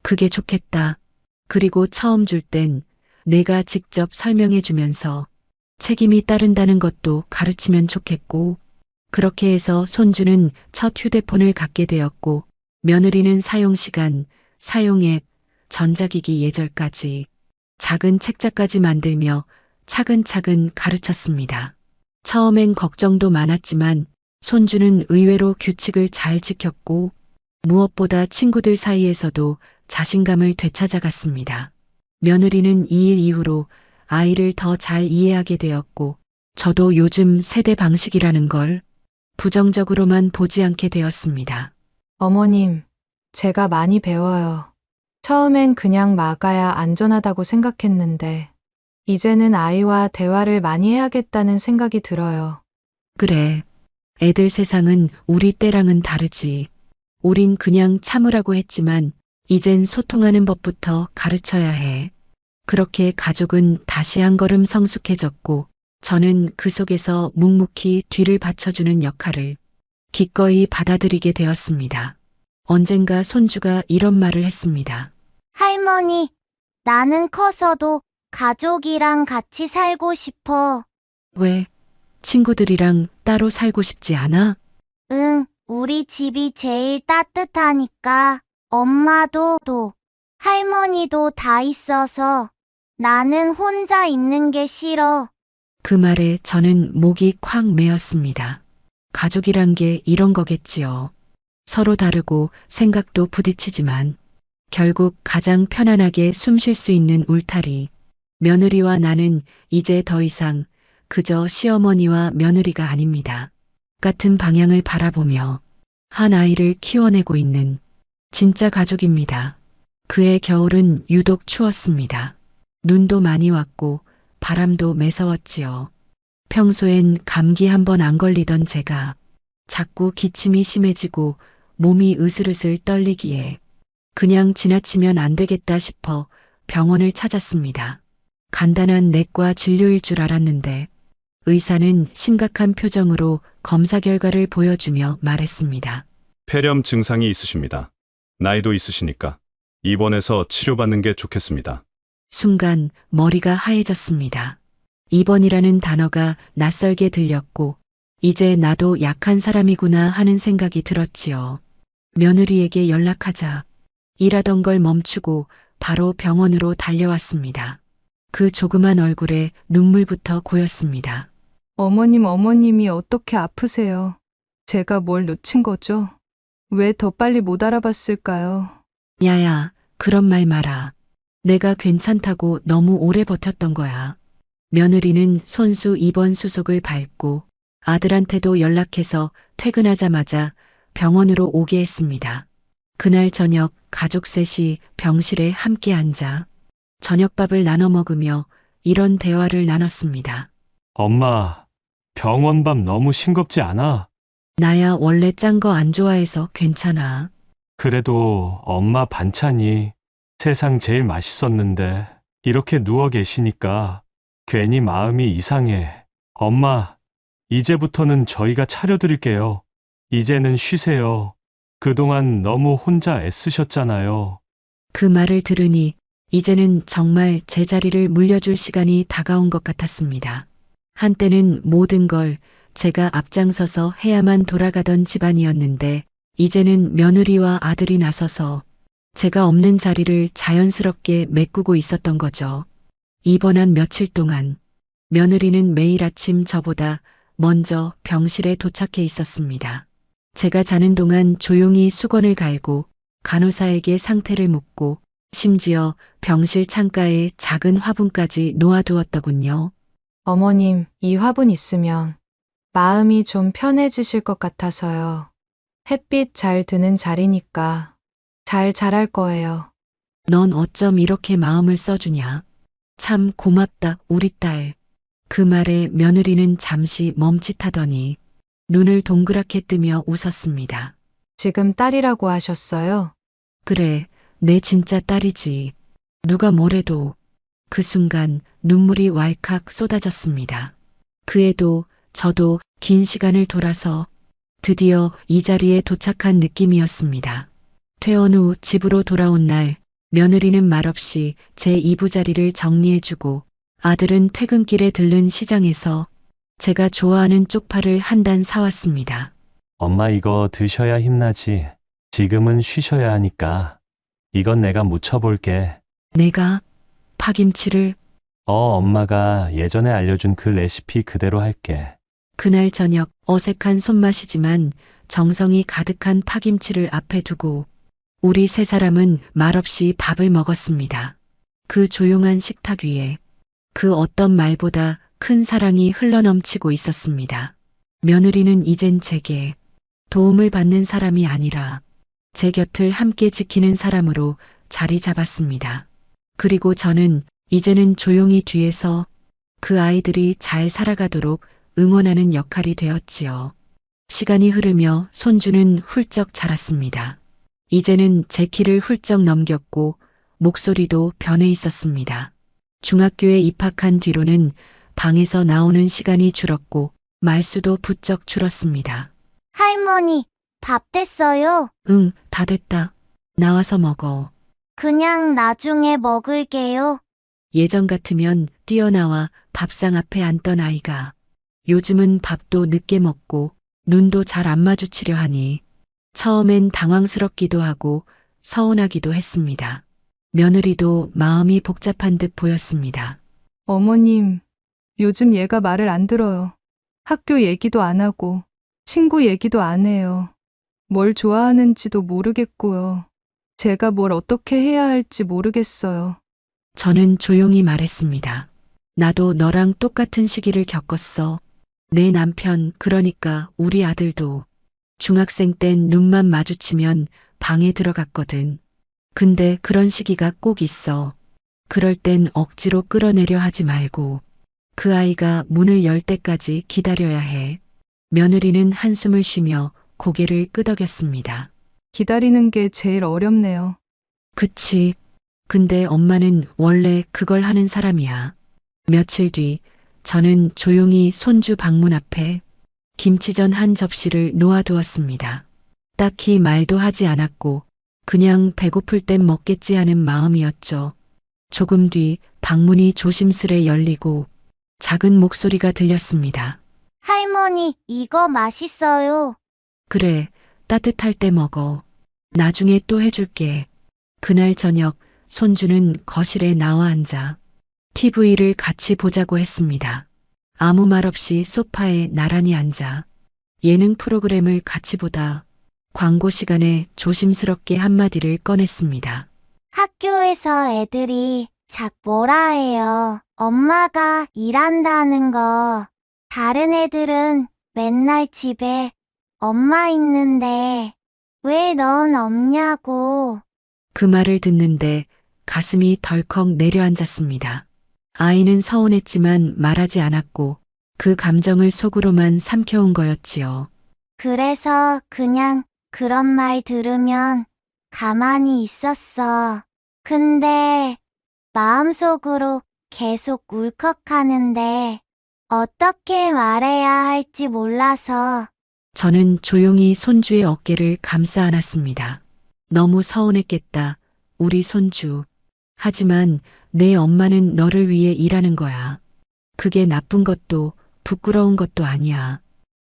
그게 좋겠다. 그리고 처음 줄 땐 내가 직접 설명해 주면서 책임이 따른다는 것도 가르치면 좋겠고, 그렇게 해서 손주는 첫 휴대폰을 갖게 되었고, 며느리는 사용시간, 사용앱, 전자기기 예절까지 작은 책자까지 만들며 차근차근 가르쳤습니다. 처음엔 걱정도 많았지만 손주는 의외로 규칙을 잘 지켰고 무엇보다 친구들 사이에서도 자신감을 되찾아갔습니다. 며느리는 이 일 이후로 아이를 더 잘 이해하게 되었고 저도 요즘 세대 방식이라는 걸 부정적으로만 보지 않게 되었습니다. 어머님, 제가 많이 배워요. 처음엔 그냥 막아야 안전하다고 생각했는데 이제는 아이와 대화를 많이 해야겠다는 생각이 들어요. 그래. 애들 세상은 우리 때랑은 다르지. 우린 그냥 참으라고 했지만 이젠 소통하는 법부터 가르쳐야 해. 그렇게 가족은 다시 한 걸음 성숙해졌고 저는 그 속에서 묵묵히 뒤를 받쳐주는 역할을 기꺼이 받아들이게 되었습니다. 언젠가 손주가 이런 말을 했습니다. 할머니, 나는 커서도 가족이랑 같이 살고 싶어. 왜? 친구들이랑 따로 살고 싶지 않아? 응, 우리 집이 제일 따뜻하니까 엄마도 할머니도 다 있어서 나는 혼자 있는 게 싫어. 그 말에 저는 목이 콱 메었습니다. 가족이란 게 이런 거겠지요. 서로 다르고 생각도 부딪히지만 결국 가장 편안하게 숨 쉴 수 있는 울타리. 며느리와 나는 이제 더 이상 그저 시어머니와 며느리가 아닙니다. 같은 방향을 바라보며 한 아이를 키워내고 있는 진짜 가족입니다. 그해 겨울은 유독 추웠습니다. 눈도 많이 왔고 바람도 매서웠지요. 평소엔 감기 한 번 안 걸리던 제가 자꾸 기침이 심해지고 몸이 으슬으슬 떨리기에 그냥 지나치면 안 되겠다 싶어 병원을 찾았습니다. 간단한 내과 진료일 줄 알았는데 의사는 심각한 표정으로 검사 결과를 보여주며 말했습니다. 폐렴 증상이 있으십니다. 나이도 있으시니까 입원해서 치료받는 게 좋겠습니다. 순간 머리가 하얘졌습니다. 입원이라는 단어가 낯설게 들렸고 이제 나도 약한 사람이구나 하는 생각이 들었지요. 며느리에게 연락하자 일하던 걸 멈추고 바로 병원으로 달려왔습니다. 그 조그만 얼굴에 눈물부터 고였습니다. 어머님이 어떻게 아프세요? 제가 뭘 놓친 거죠? 왜 더 빨리 못 알아봤을까요? 야야, 그런 말 마라. 내가 괜찮다고 너무 오래 버텼던 거야. 며느리는 손수 입원 수속을 밟고 아들한테도 연락해서 퇴근하자마자 병원으로 오게 했습니다. 그날 저녁 가족 셋이 병실에 함께 앉아 저녁밥을 나눠 먹으며 이런 대화를 나눴습니다. 엄마, 병원밥 너무 싱겁지 않아? 나야 원래 짠 거 안 좋아해서 괜찮아. 그래도 엄마 반찬이 세상 제일 맛있었는데 이렇게 누워 계시니까 괜히 마음이 이상해. 엄마, 이제부터는 저희가 차려드릴게요. 이제는 쉬세요. 그동안 너무 혼자 애쓰셨잖아요. 그 말을 들으니 이제는 정말 제 자리를 물려줄 시간이 다가온 것 같았습니다. 한때는 모든 걸 제가 앞장서서 해야만 돌아가던 집안이었는데 이제는 며느리와 아들이 나서서 제가 없는 자리를 자연스럽게 메꾸고 있었던 거죠. 입원 한 며칠 동안 며느리는 매일 아침 저보다 먼저 병실에 도착해 있었습니다. 제가 자는 동안 조용히 수건을 갈고 간호사에게 상태를 묻고 심지어 병실 창가에 작은 화분까지 놓아두었더군요. 어머님, 이 화분 있으면 마음이 좀 편해지실 것 같아서요. 햇빛 잘 드는 자리니까 잘 자랄 거예요. 넌 어쩜 이렇게 마음을 써주냐. 참 고맙다, 우리 딸. 그 말에 며느리는 잠시 멈칫하더니 눈을 동그랗게 뜨며 웃었습니다. 지금 딸이라고 하셨어요? 그래, 내 진짜 딸이지. 누가 뭐래도. 그 순간 눈물이 왈칵 쏟아졌습니다. 그애도 저도 긴 시간을 돌아서 드디어 이 자리에 도착한 느낌이었습니다. 퇴원 후 집으로 돌아온 날 며느리는 말없이 제 이부자리를 정리해주고 아들은 퇴근길에 들른 시장에서 제가 좋아하는 쪽파를 한 단 사왔습니다. 엄마 이거 드셔야 힘나지. 지금은 쉬셔야 하니까. 이건 내가 무쳐볼게. 내가 파김치를 엄마가 예전에 알려준 그 레시피 그대로 할게. 그날 저녁 어색한 손맛이지만 정성이 가득한 파김치를 앞에 두고 우리 세 사람은 말없이 밥을 먹었습니다. 그 조용한 식탁 위에 그 어떤 말보다 큰 사랑이 흘러넘치고 있었습니다. 며느리는 이젠 제게 도움을 받는 사람이 아니라 제 곁을 함께 지키는 사람으로 자리 잡았습니다. 그리고 저는 이제는 조용히 뒤에서 그 아이들이 잘 살아가도록 응원하는 역할이 되었지요. 시간이 흐르며 손주는 훌쩍 자랐습니다. 이제는 제 키를 훌쩍 넘겼고 목소리도 변해 있었습니다. 중학교에 입학한 뒤로는 방에서 나오는 시간이 줄었고 말수도 부쩍 줄었습니다. 할머니, 밥 됐어요? 응, 다 됐다. 나와서 먹어. 그냥 나중에 먹을게요. 예전 같으면 뛰어나와 밥상 앞에 앉던 아이가 요즘은 밥도 늦게 먹고 눈도 잘 안 마주치려 하니 처음엔 당황스럽기도 하고 서운하기도 했습니다. 며느리도 마음이 복잡한 듯 보였습니다. 어머님, 요즘 얘가 말을 안 들어요. 학교 얘기도 안 하고 친구 얘기도 안 해요. 뭘 좋아하는지도 모르겠고요. 제가 뭘 어떻게 해야 할지 모르겠어요. 저는 조용히 말했습니다. 나도 너랑 똑같은 시기를 겪었어. 내 남편, 그러니까 우리 아들도 중학생 땐 눈만 마주치면 방에 들어갔거든. 근데 그런 시기가 꼭 있어. 그럴 땐 억지로 끌어내려 하지 말고 그 아이가 문을 열 때까지 기다려야 해. 며느리는 한숨을 쉬며 고개를 끄덕였습니다. 기다리는 게 제일 어렵네요. 그치. 근데 엄마는 원래 그걸 하는 사람이야. 며칠 뒤 저는 조용히 손주 방문 앞에 김치전 한 접시를 놓아두었습니다. 딱히 말도 하지 않았고 그냥 배고플 땐 먹겠지 하는 마음이었죠. 조금 뒤 방문이 조심스레 열리고 작은 목소리가 들렸습니다. 할머니, 이거 맛있어요. 그래, 따뜻할 때 먹어. 나중에 또 해줄게. 그날 저녁 손주는 거실에 나와 앉아 TV를 같이 보자고 했습니다. 아무 말 없이 소파에 나란히 앉아 예능 프로그램을 같이 보다 광고 시간에 조심스럽게 한마디를 꺼냈습니다. 학교에서 애들이 뭐라 해요. 엄마가 일한다는 거. 다른 애들은 맨날 집에 엄마 있는데 왜 넌 없냐고. 그 말을 듣는데 가슴이 덜컥 내려앉았습니다. 아이는 서운했지만 말하지 않았고 그 감정을 속으로만 삼켜온 거였지요. 그래서 그냥 그런 말 들으면 가만히 있었어. 근데 마음속으로 계속 울컥하는데 어떻게 말해야 할지 몰라서 저는 조용히 손주의 어깨를 감싸 안았습니다. 너무 서운했겠다, 우리 손주. 하지만 내 엄마는 너를 위해 일하는 거야. 그게 나쁜 것도 부끄러운 것도 아니야.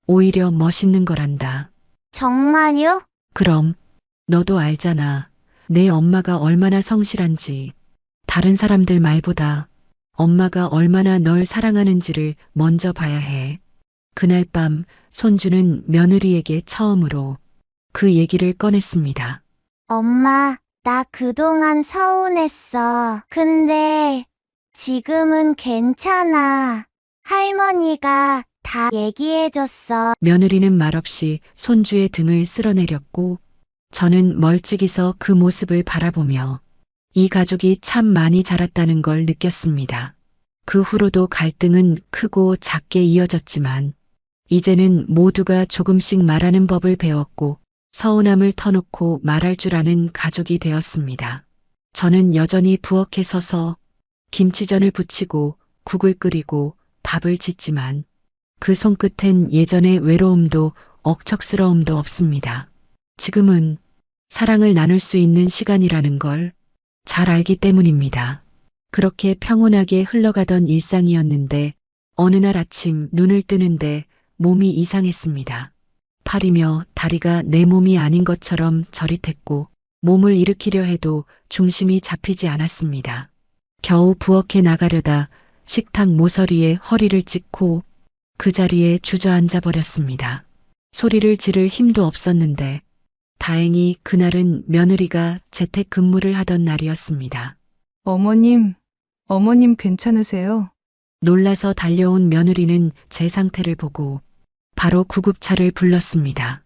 오히려 멋있는 거란다. 정말요? 그럼 너도 알잖아. 내 엄마가 얼마나 성실한지. 다른 사람들 말보다 엄마가 얼마나 널 사랑하는지를 먼저 봐야 해. 그날 밤 손주는 며느리에게 처음으로 그 얘기를 꺼냈습니다. 엄마, 나 그동안 서운했어. 근데 지금은 괜찮아. 할머니가 다 얘기해줬어. 며느리는 말없이 손주의 등을 쓸어내렸고 저는 멀찍이 서 그 모습을 바라보며 이 가족이 참 많이 자랐다는 걸 느꼈습니다. 그 후로도 갈등은 크고 작게 이어졌지만 이제는 모두가 조금씩 말하는 법을 배웠고 서운함을 터놓고 말할 줄 아는 가족이 되었습니다. 저는 여전히 부엌에 서서 김치전을 부치고 국을 끓이고 밥을 짓지만 그 손끝엔 예전의 외로움도 억척스러움도 없습니다. 지금은 사랑을 나눌 수 있는 시간이라는 걸 잘 알기 때문입니다. 그렇게 평온하게 흘러가던 일상이었는데 어느 날 아침 눈을 뜨는데 몸이 이상했습니다. 팔이며 다리가 내 몸이 아닌 것처럼 저릿했고 몸을 일으키려 해도 중심이 잡히지 않았습니다. 겨우 부엌에 나가려다 식탁 모서리에 허리를 찢고 그 자리에 주저앉아 버렸습니다. 소리를 지를 힘도 없었는데 다행히 그날은 며느리가 재택 근무를 하던 날이었습니다. 어머님 괜찮으세요? 놀라서 달려온 며느리는 제 상태를 보고 바로 구급차를 불렀습니다.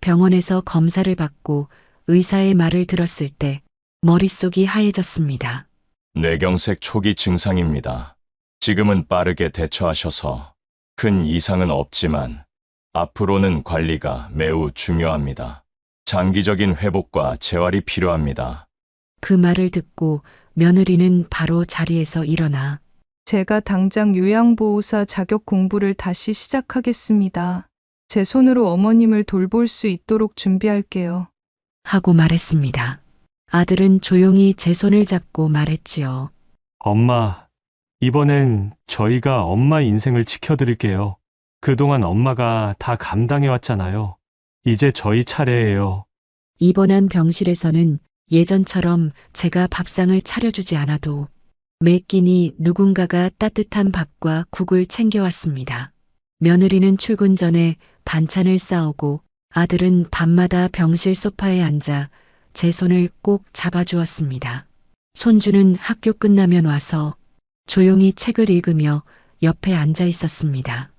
병원에서 검사를 받고 의사의 말을 들었을 때 머릿속이 하얘졌습니다. 뇌경색 초기 증상입니다. 지금은 빠르게 대처하셔서 큰 이상은 없지만 앞으로는 관리가 매우 중요합니다. 장기적인 회복과 재활이 필요합니다. 그 말을 듣고 며느리는 바로 자리에서 일어나 제가 당장 요양보호사 자격 공부를 다시 시작하겠습니다. 제 손으로 어머님을 돌볼 수 있도록 준비할게요. 하고 말했습니다. 아들은 조용히 제 손을 잡고 말했지요. 엄마, 이번엔 저희가 엄마 인생을 지켜드릴게요. 그동안 엄마가 다 감당해왔잖아요. 이제 저희 차례예요. 입원한 병실에서는 예전처럼 제가 밥상을 차려주지 않아도 매 끼니 누군가가 따뜻한 밥과 국을 챙겨왔습니다. 며느리는 출근 전에 반찬을 싸오고 아들은 밤마다 병실 소파에 앉아 제 손을 꼭 잡아주었습니다. 손주는 학교 끝나면 와서 조용히 책을 읽으며 옆에 앉아 있었습니다.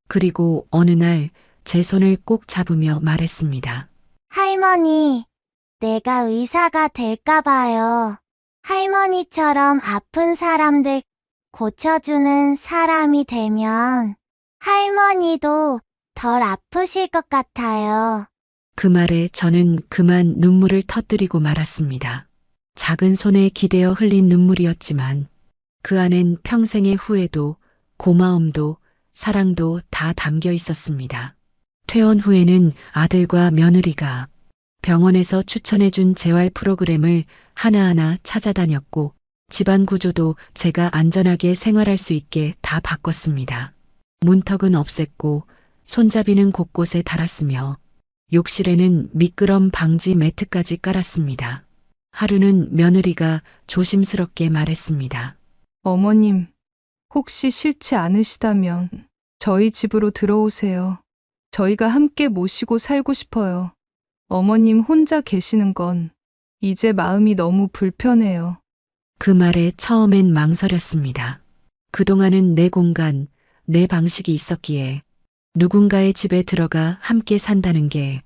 그리고 어느 날 제 손을 꼭 잡으며 말했습니다. 할머니, 내가 의사가 될까 봐요. 할머니처럼 아픈 사람들 고쳐주는 사람이 되면 할머니도 덜 아프실 것 같아요. 그 말에 저는 그만 눈물을 터뜨리고 말았습니다. 작은 손에 기대어 흘린 눈물이었지만 그 안엔 평생의 후회도 고마움도 사랑도 다 담겨 있었습니다. 퇴원 후에는 아들과 며느리가 병원에서 추천해준 재활 프로그램을 하나하나 찾아다녔고 집안 구조도 제가 안전하게 생활할 수 있게 다 바꿨습니다. 문턱은 없앴고 손잡이는 곳곳에 달았으며 욕실에는 미끄럼 방지 매트까지 깔았습니다. 하루는 며느리가 조심스럽게 말했습니다. 어머님, 혹시 싫지 않으시다면 저희 집으로 들어오세요. 저희가 함께 모시고 살고 싶어요. 어머님 혼자 계시는 건 이제 마음이 너무 불편해요. 그 말에 처음엔 망설였습니다. 그동안은 내 공간, 내 방식이 있었기에 누군가의 집에 들어가 함께 산다는 게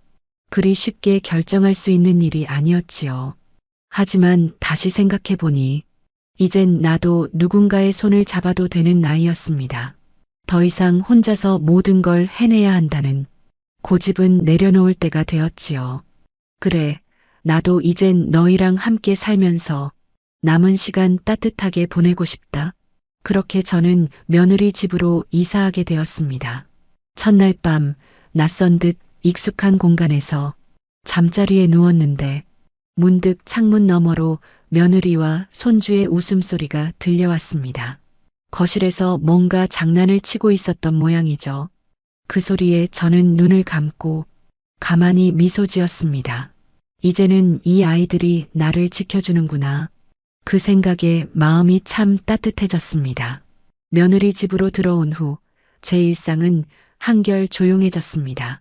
그리 쉽게 결정할 수 있는 일이 아니었지요. 하지만 다시 생각해보니 이젠 나도 누군가의 손을 잡아도 되는 나이였습니다. 더 이상 혼자서 모든 걸 해내야 한다는 고집은 내려놓을 때가 되었지요. 그래, 나도 이젠 너희랑 함께 살면서 남은 시간 따뜻하게 보내고 싶다. 그렇게 저는 며느리 집으로 이사하게 되었습니다. 첫날 밤 낯선 듯 익숙한 공간에서 잠자리에 누웠는데 문득 창문 너머로 며느리와 손주의 웃음소리가 들려왔습니다. 거실에서 뭔가 장난을 치고 있었던 모양이죠. 그 소리에 저는 눈을 감고 가만히 미소 지었습니다. 이제는 이 아이들이 나를 지켜주는구나. 그 생각에 마음이 참 따뜻해졌습니다. 며느리 집으로 들어온 후 제 일상은 한결 조용해졌습니다.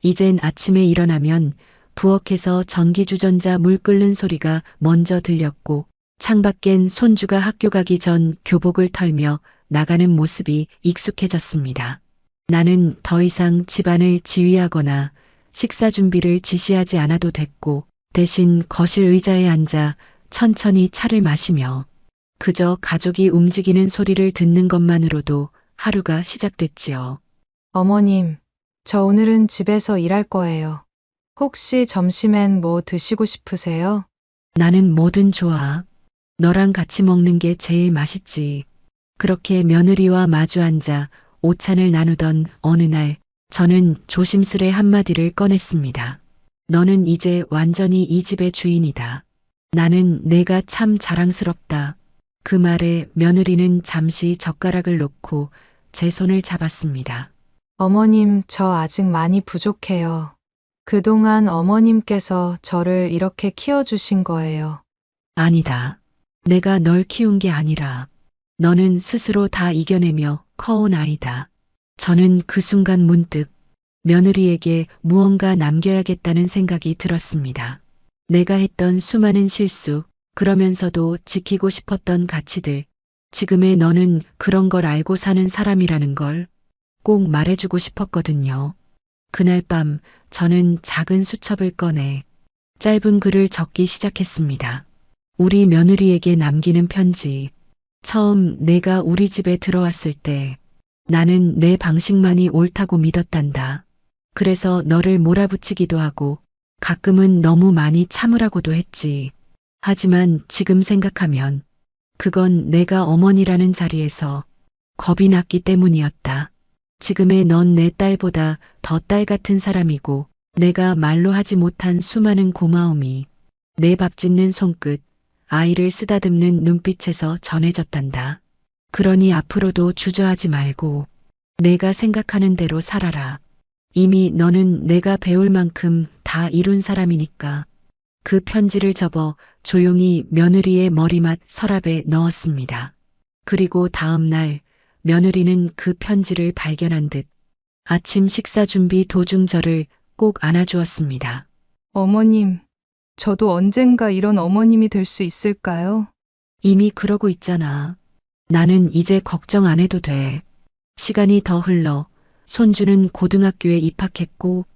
이젠 아침에 일어나면 부엌에서 전기주전자 물 끓는 소리가 먼저 들렸고 창밖엔 손주가 학교 가기 전 교복을 털며 나가는 모습이 익숙해졌습니다. 나는 더 이상 집안을 지휘하거나 식사 준비를 지시하지 않아도 됐고 대신 거실 의자에 앉아 천천히 차를 마시며 그저 가족이 움직이는 소리를 듣는 것만으로도 하루가 시작됐지요. 어머님, 저 오늘은 집에서 일할 거예요. 혹시 점심엔 뭐 드시고 싶으세요? 나는 뭐든 좋아. 너랑 같이 먹는 게 제일 맛있지. 그렇게 며느리와 마주 앉아 오찬을 나누던 어느 날 저는 조심스레 한마디를 꺼냈습니다. 너는 이제 완전히 이 집의 주인이다. 나는 내가 참 자랑스럽다. 그 말에 며느리는 잠시 젓가락을 놓고 제 손을 잡았습니다. 어머님, 저 아직 많이 부족해요. 그동안 어머님께서 저를 이렇게 키워주신 거예요. 아니다. 내가 널 키운 게 아니라 너는 스스로 다 이겨내며 커온 아이다. 저는 그 순간 문득 며느리에게 무언가 남겨야겠다는 생각이 들었습니다. 내가 했던 수많은 실수, 그러면서도 지키고 싶었던 가치들, 지금의 너는 그런 걸 알고 사는 사람이라는 걸 꼭 말해주고 싶었거든요. 그날 밤 저는 작은 수첩을 꺼내 짧은 글을 적기 시작했습니다. 우리 며느리에게 남기는 편지. 처음 내가 우리 집에 들어왔을 때 나는 내 방식만이 옳다고 믿었단다. 그래서 너를 몰아붙이기도 하고 가끔은 너무 많이 참으라고도 했지. 하지만 지금 생각하면 그건 내가 어머니라는 자리에서 겁이 났기 때문이었다. 지금의 넌 내 딸보다 더 딸 같은 사람이고 내가 말로 하지 못한 수많은 고마움이 내 밥 짓는 손끝, 아이를 쓰다듬는 눈빛에서 전해졌단다. 그러니 앞으로도 주저하지 말고 내가 생각하는 대로 살아라. 이미 너는 내가 배울 만큼 다 이룬 사람이니까. 그 편지를 접어 조용히 며느리의 머리맡 서랍에 넣었습니다. 그리고 다음 날 며느리는 그 편지를 발견한 듯 아침 식사 준비 도중 저를 꼭 안아주었습니다. 어머님, 저도 언젠가 이런 어머님이 될 수 있을까요? 이미 그러고 있잖아. 나는 이제 걱정 안 해도 돼. 시간이 더 흘러 손주는 고등학교에 입학했고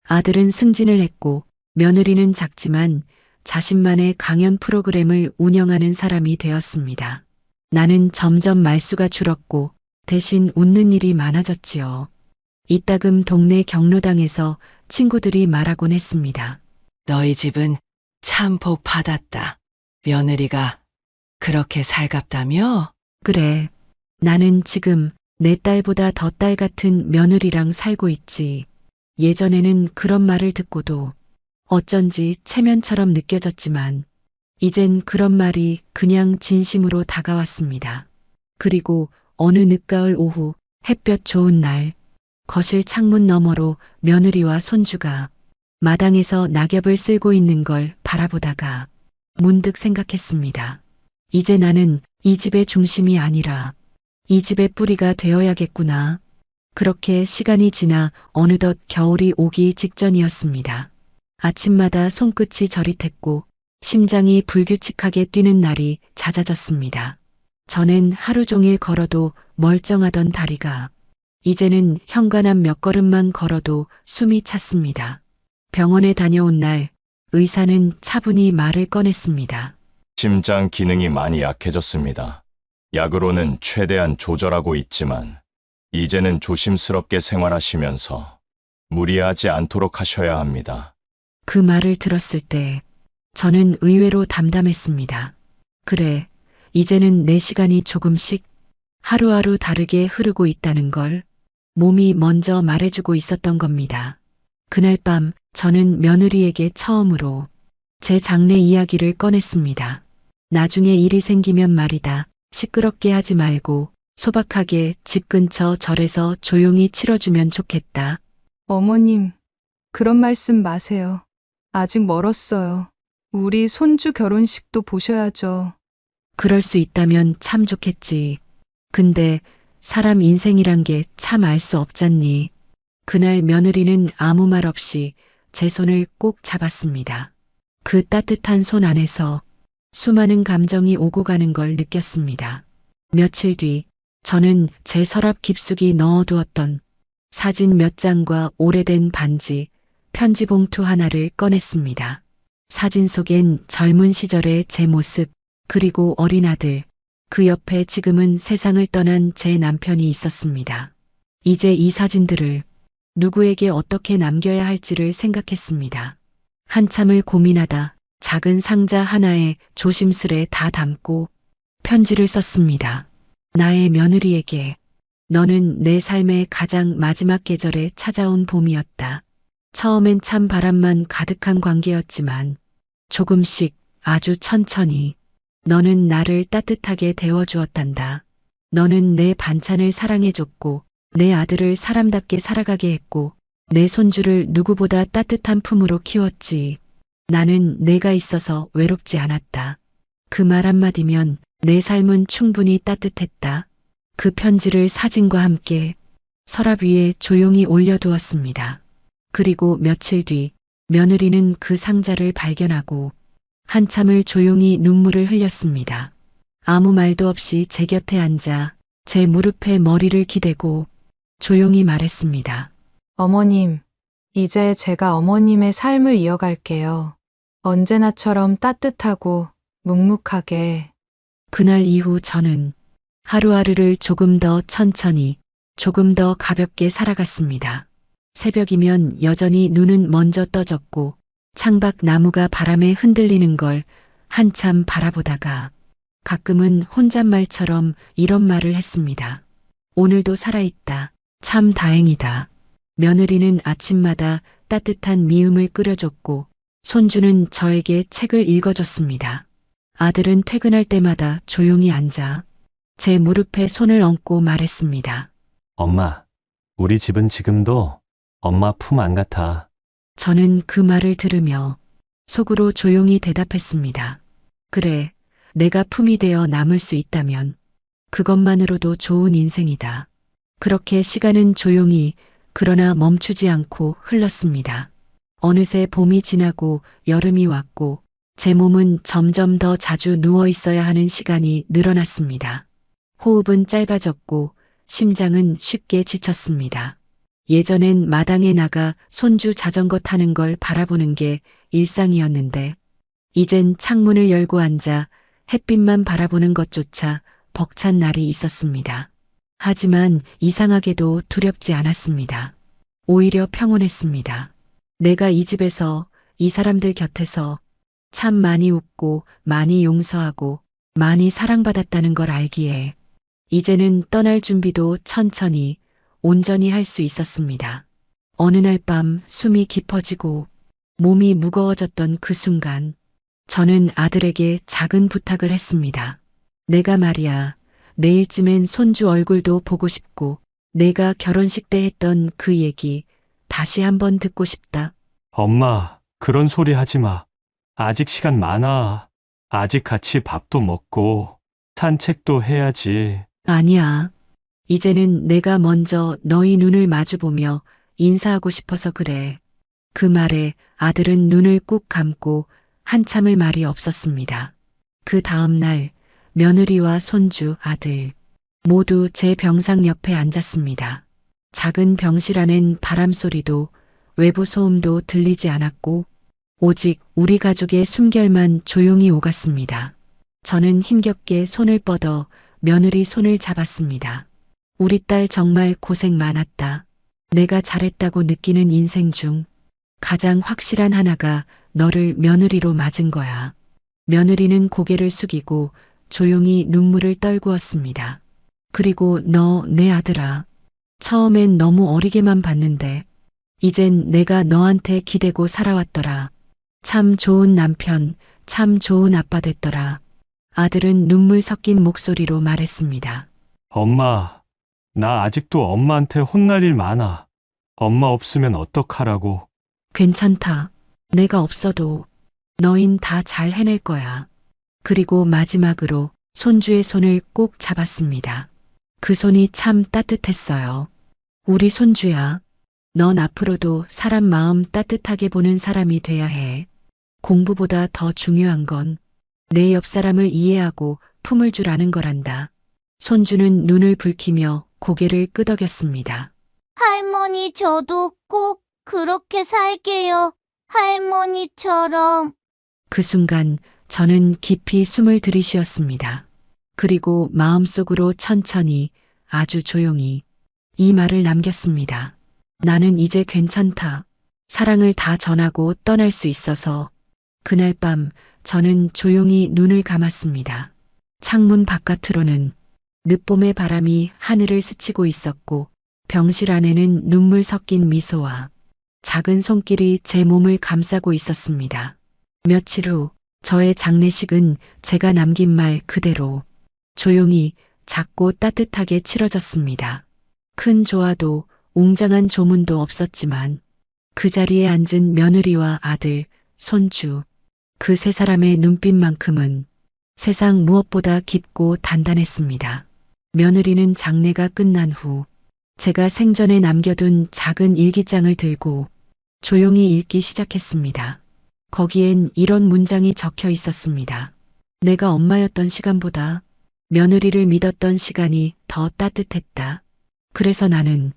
아들은 승진을 했고 며느리는 작지만 자신만의 강연 프로그램을 운영하는 사람이 되었습니다. 나는 점점 말수가 줄었고 대신 웃는 일이 많아졌지요. 이따금 동네 경로당에서 친구들이 말하곤 했습니다. 너희 집은 참 복 받았다. 며느리가 그렇게 살갑다며? 그래. 나는 지금 내 딸보다 더 딸 같은 며느리랑 살고 있지. 예전에는 그런 말을 듣고도 어쩐지 체면처럼 느껴졌지만 이젠 그런 말이 그냥 진심으로 다가왔습니다. 그리고 어느 늦가을 오후 햇볕 좋은 날 거실 창문 너머로 며느리와 손주가 마당에서 낙엽을 쓸고 있는 걸 바라보다가 문득 생각했습니다. 이제 나는 이 집의 중심이 아니라 이 집의 뿌리가 되어야겠구나. 그렇게 시간이 지나 어느덧 겨울이 오기 직전이었습니다. 아침마다 손끝이 저릿했고 심장이 불규칙하게 뛰는 날이 잦아졌습니다. 전엔 하루 종일 걸어도 멀쩡하던 다리가 이제는 현관앞 몇 걸음만 걸어도 숨이 찼습니다. 병원에 다녀온 날 의사는 차분히 말을 꺼냈습니다. 심장 기능이 많이 약해졌습니다. 약으로는 최대한 조절하고 있지만 이제는 조심스럽게 생활하시면서 무리하지 않도록 하셔야 합니다. 그 말을 들었을 때 저는 의외로 담담했습니다. 그래, 이제는 내 시간이 조금씩 하루하루 다르게 흐르고 있다는 걸 몸이 먼저 말해주고 있었던 겁니다. 그날 밤 저는 며느리에게 처음으로 제 장래 이야기를 꺼냈습니다. 나중에 일이 생기면 말이다. 시끄럽게 하지 말고 소박하게 집 근처 절에서 조용히 치러주면 좋겠다. 어머님, 그런 말씀 마세요. 아직 멀었어요. 우리 손주 결혼식도 보셔야죠. 그럴 수 있다면 참 좋겠지. 근데 사람 인생이란 게 참 알 수 없잖니. 그날 며느리는 아무 말 없이 제 손을 꼭 잡았습니다. 그 따뜻한 손 안에서 수많은 감정이 오고 가는 걸 느꼈습니다. 며칠 뒤 저는 제 서랍 깊숙이 넣어두었던 사진 몇 장과 오래된 반지, 편지 봉투 하나를 꺼냈습니다. 사진 속엔 젊은 시절의 제 모습, 그리고 어린 아들, 그 옆에 지금은 세상을 떠난 제 남편이 있었습니다. 이제 이 사진들을 누구에게 어떻게 남겨야 할지를 생각했습니다. 한참을 고민하다 작은 상자 하나에 조심스레 다 담고 편지를 썼습니다. 나의 며느리에게. 너는 내 삶의 가장 마지막 계절에 찾아온 봄이었다. 처음엔 참 바람만 가득한 관계였지만 조금씩 아주 천천히 너는 나를 따뜻하게 데워주었단다. 너는 내 반찬을 사랑해줬고 내 아들을 사람답게 살아가게 했고 내 손주를 누구보다 따뜻한 품으로 키웠지. 나는 내가 있어서 외롭지 않았다. 그 말 한마디면 내 삶은 충분히 따뜻했다. 그 편지를 사진과 함께 서랍 위에 조용히 올려두었습니다. 그리고 며칠 뒤 며느리는 그 상자를 발견하고 한참을 조용히 눈물을 흘렸습니다. 아무 말도 없이 제 곁에 앉아 제 무릎에 머리를 기대고 조용히 말했습니다. 어머님, 이제 제가 어머님의 삶을 이어갈게요. 언제나처럼 따뜻하고 묵묵하게. 그날 이후 저는 하루하루를 조금 더 천천히, 조금 더 가볍게 살아갔습니다. 새벽이면 여전히 눈은 먼저 떠졌고 창밖 나무가 바람에 흔들리는 걸 한참 바라보다가 가끔은 혼잣말처럼 이런 말을 했습니다. 오늘도 살아있다. 참 다행이다. 며느리는 아침마다 따뜻한 미음을 끓여줬고 손주는 저에게 책을 읽어줬습니다. 아들은 퇴근할 때마다 조용히 앉아 제 무릎에 손을 얹고 말했습니다. 엄마, 우리 집은 지금도 엄마 품 안 같아. 저는 그 말을 들으며 속으로 조용히 대답했습니다. 그래, 내가 품이 되어 남을 수 있다면 그것만으로도 좋은 인생이다. 그렇게 시간은 조용히 그러나 멈추지 않고 흘렀습니다. 어느새 봄이 지나고 여름이 왔고 제 몸은 점점 더 자주 누워 있어야 하는 시간이 늘어났습니다. 호흡은 짧아졌고 심장은 쉽게 지쳤습니다. 예전엔 마당에 나가 손주 자전거 타는 걸 바라보는 게 일상이었는데 이젠 창문을 열고 앉아 햇빛만 바라보는 것조차 벅찬 날이 있었습니다. 하지만 이상하게도 두렵지 않았습니다. 오히려 평온했습니다. 내가 이 집에서 이 사람들 곁에서 참 많이 웃고 많이 용서하고 많이 사랑받았다는 걸 알기에 이제는 떠날 준비도 천천히 온전히 할 수 있었습니다. 어느 날 밤 숨이 깊어지고 몸이 무거워졌던 그 순간 저는 아들에게 작은 부탁을 했습니다. 내가 말이야, 내일쯤엔 손주 얼굴도 보고 싶고 내가 결혼식 때 했던 그 얘기 다시 한번 듣고 싶다. 엄마, 그런 소리 하지 마. 아직 시간 많아. 아직 같이 밥도 먹고 산책도 해야지. 아니야. 이제는 내가 먼저 너희 눈을 마주보며 인사하고 싶어서 그래. 그 말에 아들은 눈을 꾹 감고 한참을 말이 없었습니다. 그 다음 날 며느리와 손주, 아들 모두 제 병상 옆에 앉았습니다. 작은 병실 안엔 바람 소리도 외부 소음도 들리지 않았고 오직 우리 가족의 숨결만 조용히 오갔습니다. 저는 힘겹게 손을 뻗어 며느리 손을 잡았습니다. 우리 딸 정말 고생 많았다. 내가 잘했다고 느끼는 인생 중 가장 확실한 하나가 너를 며느리로 맞은 거야. 며느리는 고개를 숙이고 조용히 눈물을 떨구었습니다. 그리고 너, 내 아들아. 처음엔 너무 어리게만 봤는데 이젠 내가 너한테 기대고 살아왔더라. 참 좋은 남편, 참 좋은 아빠 됐더라. 아들은 눈물 섞인 목소리로 말했습니다. 엄마, 나 아직도 엄마한테 혼날 일 많아. 엄마 없으면 어떡하라고. 괜찮다. 내가 없어도 너흰 다 잘 해낼 거야. 그리고 마지막으로 손주의 손을 꼭 잡았습니다. 그 손이 참 따뜻했어요. 우리 손주야. 넌 앞으로도 사람 마음 따뜻하게 보는 사람이 돼야 해. 공부보다 더 중요한 건 내 옆 사람을 이해하고 품을 줄 아는 거란다. 손주는 눈을 붉히며 고개를 끄덕였습니다. 할머니, 저도 꼭 그렇게 살게요. 할머니처럼. 그 순간 저는 깊이 숨을 들이쉬었습니다. 그리고 마음속으로 천천히, 아주 조용히 이 말을 남겼습니다. 나는 이제 괜찮다. 사랑을 다 전하고 떠날 수 있어서. 그날 밤 저는 조용히 눈을 감았습니다. 창문 바깥으로는 늦봄의 바람이 하늘을 스치고 있었고 병실 안에는 눈물 섞인 미소와 작은 손길이 제 몸을 감싸고 있었습니다. 며칠 후 저의 장례식은 제가 남긴 말 그대로 조용히 작고 따뜻하게 치러졌습니다. 큰 조화도 웅장한 조문도 없었지만 그 자리에 앉은 며느리와 아들, 손주, 그 세 사람의 눈빛만큼은 세상 무엇보다 깊고 단단했습니다. 며느리는 장례가 끝난 후 제가 생전에 남겨둔 작은 일기장을 들고 조용히 읽기 시작했습니다. 거기엔 이런 문장이 적혀 있었습니다. 내가 엄마였던 시간보다 며느리를 믿었던 시간이 더 따뜻했다. 그래서 나는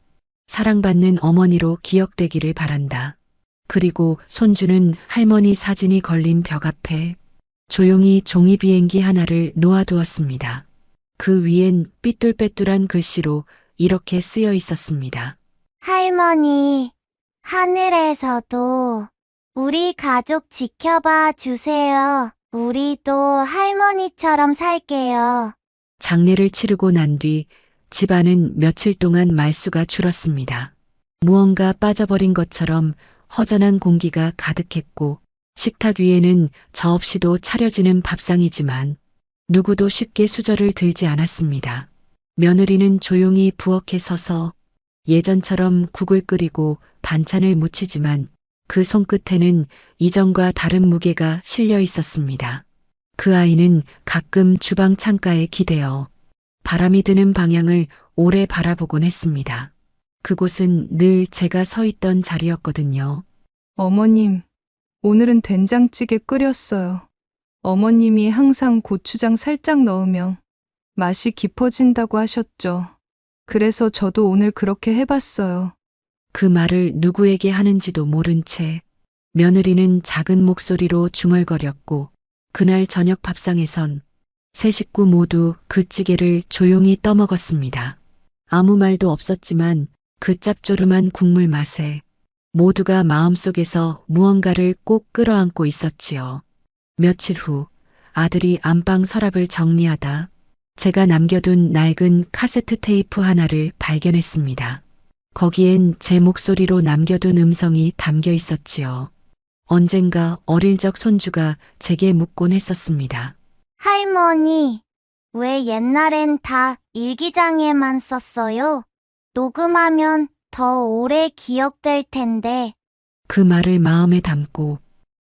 사랑받는 어머니로 기억되기를 바란다. 그리고 손주는 할머니 사진이 걸린 벽 앞에 조용히 종이 비행기 하나를 놓아두었습니다. 그 위엔 삐뚤빼뚤한 글씨로 이렇게 쓰여 있었습니다. 할머니, 하늘에서도 우리 가족 지켜봐 주세요. 우리도 할머니처럼 살게요. 장례를 치르고 난 뒤 집안은 며칠 동안 말수가 줄었습니다. 무언가 빠져버린 것처럼 허전한 공기가 가득했고 식탁 위에는 저 없이도 차려지는 밥상이지만 누구도 쉽게 수저를 들지 않았습니다. 며느리는 조용히 부엌에 서서 예전처럼 국을 끓이고 반찬을 무치지만 그 손끝에는 이전과 다른 무게가 실려 있었습니다. 그 아이는 가끔 주방 창가에 기대어 바람이 드는 방향을 오래 바라보곤 했습니다. 그곳은 늘 제가 서 있던 자리였거든요. 어머님, 오늘은 된장찌개 끓였어요. 어머님이 항상 고추장 살짝 넣으면 맛이 깊어진다고 하셨죠. 그래서 저도 오늘 그렇게 해봤어요. 그 말을 누구에게 하는지도 모른 채 며느리는 작은 목소리로 중얼거렸고 그날 저녁 밥상에선 세 식구 모두 그 찌개를 조용히 떠먹었습니다. 아무 말도 없었지만 그 짭조름한 국물 맛에 모두가 마음속에서 무언가를 꼭 끌어안고 있었지요. 며칠 후 아들이 안방 서랍을 정리하다 제가 남겨둔 낡은 카세트 테이프 하나를 발견했습니다. 거기엔 제 목소리로 남겨둔 음성이 담겨 있었지요. 언젠가 어릴 적 손주가 제게 묻곤 했었습니다. 할머니, 왜 옛날엔 다 일기장에만 썼어요? 녹음하면 더 오래 기억될 텐데. 그 말을 마음에 담고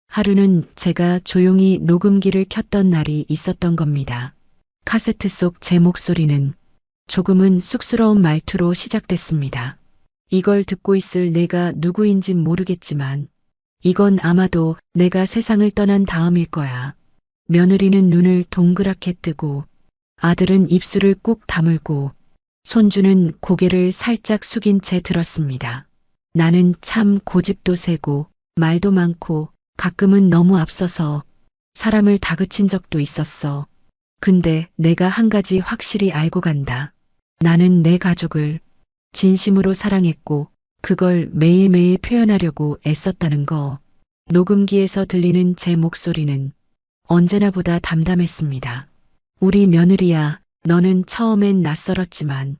하루는 제가 조용히 녹음기를 켰던 날이 있었던 겁니다. 카세트 속 제 목소리는 조금은 쑥스러운 말투로 시작됐습니다. 이걸 듣고 있을 내가 누구인진 모르겠지만 이건 아마도 내가 세상을 떠난 다음일 거야. 며느리는 눈을 동그랗게 뜨고 아들은 입술을 꾹 다물고 손주는 고개를 살짝 숙인 채 들었습니다. 나는 참 고집도 세고 말도 많고 가끔은 너무 앞서서 사람을 다그친 적도 있었어. 근데 내가 한 가지 확실히 알고 간다. 나는 내 가족을 진심으로 사랑했고 그걸 매일매일 표현하려고 애썼다는 거. 녹음기에서 들리는 제 목소리는 언제나보다 담담했습니다. 우리 며느리야, 너는 처음엔 낯설었지만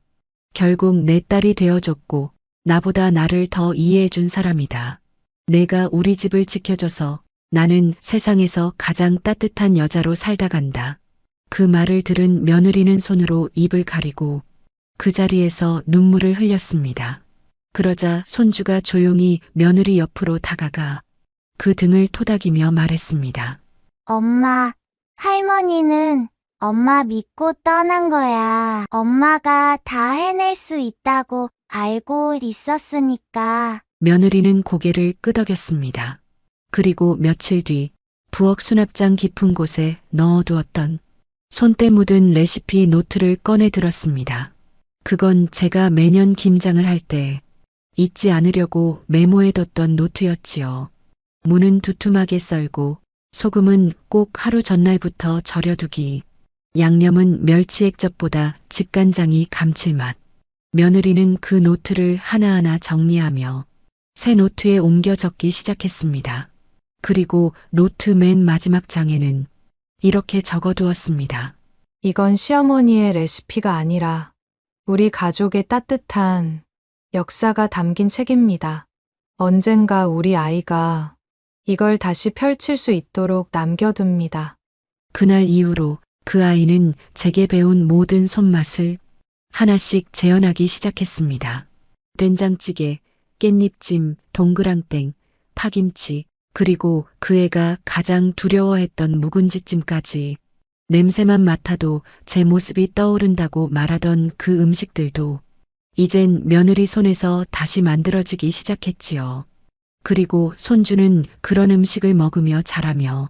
결국 내 딸이 되어줬고 나보다 나를 더 이해해준 사람이다. 내가 우리 집을 지켜줘서 나는 세상에서 가장 따뜻한 여자로 살다 간다. 그 말을 들은 며느리는 손으로 입을 가리고 그 자리에서 눈물을 흘렸습니다. 그러자 손주가 조용히 며느리 옆으로 다가가 그 등을 토닥이며 말했습니다. 엄마, 할머니는 엄마 믿고 떠난 거야. 엄마가 다 해낼 수 있다고 알고 있었으니까. 며느리는 고개를 끄덕였습니다. 그리고 며칠 뒤 부엌 수납장 깊은 곳에 넣어두었던 손때 묻은 레시피 노트를 꺼내 들었습니다. 그건 제가 매년 김장을 할 때 잊지 않으려고 메모해뒀던 노트였지요. 무는 두툼하게 썰고 소금은 꼭 하루 전날부터 절여두기. 양념은 멸치 액젓보다 집간장이 감칠맛. 며느리는 그 노트를 하나하나 정리하며 새 노트에 옮겨 적기 시작했습니다. 그리고 노트 맨 마지막 장에는 이렇게 적어두었습니다. 이건 시어머니의 레시피가 아니라 우리 가족의 따뜻한 역사가 담긴 책입니다. 언젠가 우리 아이가 이걸 다시 펼칠 수 있도록 남겨둡니다. 그날 이후로 그 아이는 제게 배운 모든 손맛을 하나씩 재현하기 시작했습니다. 된장찌개, 깻잎찜, 동그랑땡, 파김치, 그리고 그 애가 가장 두려워했던 묵은지찜까지. 냄새만 맡아도 제 모습이 떠오른다고 말하던 그 음식들도 이젠 며느리 손에서 다시 만들어지기 시작했지요. 그리고 손주는 그런 음식을 먹으며 자라며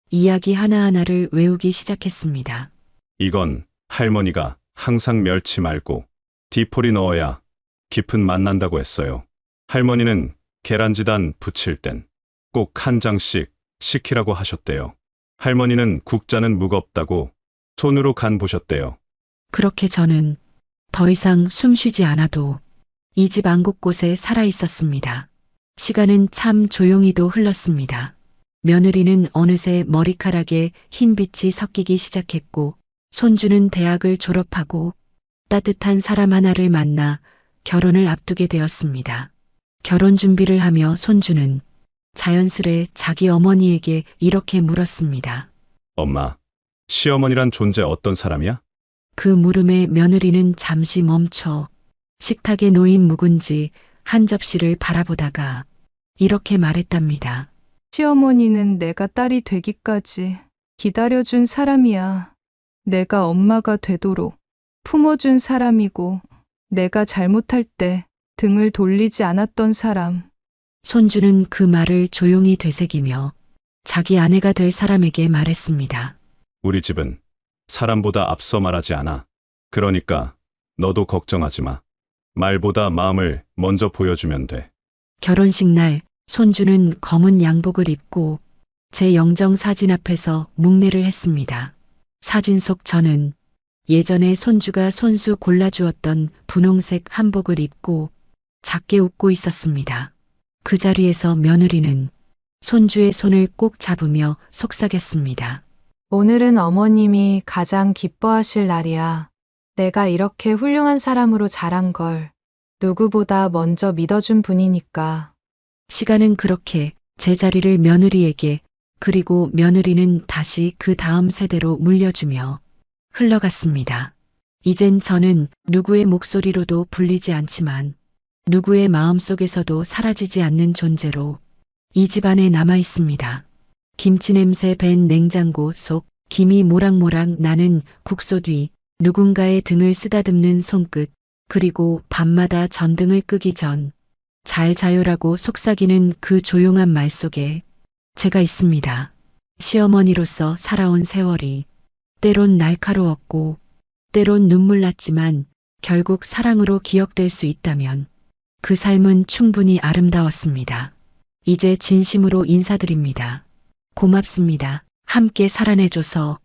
이야기 하나하나를 외우기 시작했습니다. 이건 할머니가 항상 멸치 말고 디포리 넣어야 깊은 맛 난다고 했어요. 할머니는 계란지단 부칠 땐 꼭 한 장씩 시키라고 하셨대요. 할머니는 국자는 무겁다고 손으로 간 보셨대요. 그렇게 저는 더 이상 숨 쉬지 않아도 이 집 안 곳곳에 살아 있었습니다. 시간은 참 조용히도 흘렀습니다. 며느리는 어느새 머리카락에 흰빛이 섞이기 시작했고 손주는 대학을 졸업하고 따뜻한 사람 하나를 만나 결혼을 앞두게 되었습니다. 결혼 준비를 하며 손주는 자연스레 자기 어머니에게 이렇게 물었습니다. 엄마, 시어머니란 존재 어떤 사람이야? 그 물음에 며느리는 잠시 멈춰 식탁에 놓인 묵은지 한 접시를 바라보다가 이렇게 말했답니다. 시어머니는 내가 딸이 되기까지 기다려준 사람이야. 내가 엄마가 되도록 품어준 사람이고 내가 잘못할 때 등을 돌리지 않았던 사람. 손주는 그 말을 조용히 되새기며 자기 아내가 될 사람에게 말했습니다. 우리 집은 사람보다 앞서 말하지 않아. 그러니까 너도 걱정하지 마. 말보다 마음을 먼저 보여주면 돼. 결혼식 날 손주는 검은 양복을 입고 제 영정 사진 앞에서 묵례를 했습니다. 사진 속 저는 예전에 손주가 손수 골라주었던 분홍색 한복을 입고 작게 웃고 있었습니다. 그 자리에서 며느리는 손주의 손을 꼭 잡으며 속삭였습니다. 오늘은 어머님이 가장 기뻐하실 날이야. 내가 이렇게 훌륭한 사람으로 자란 걸 누구보다 먼저 믿어준 분이니까. 시간은 그렇게 제 자리를 며느리에게 그리고 며느리는 다시 그 다음 세대로 물려주며 흘러갔습니다. 이젠 저는 누구의 목소리로도 불리지 않지만 누구의 마음속에서도 사라지지 않는 존재로 이 집안에 남아 있습니다. 김치 냄새 밴 냉장고 속 김이 모락모락 나는 국소 뒤 누군가의 등을 쓰다듬는 손끝 그리고 밤마다 전등을 끄기 전 잘 자요라고 속삭이는 그 조용한 말 속에 제가 있습니다. 시어머니로서 살아온 세월이 때론 날카로웠고 때론 눈물 났지만 결국 사랑으로 기억될 수 있다면 그 삶은 충분히 아름다웠습니다. 이제 진심으로 인사드립니다. 고맙습니다. 함께 살아내줘서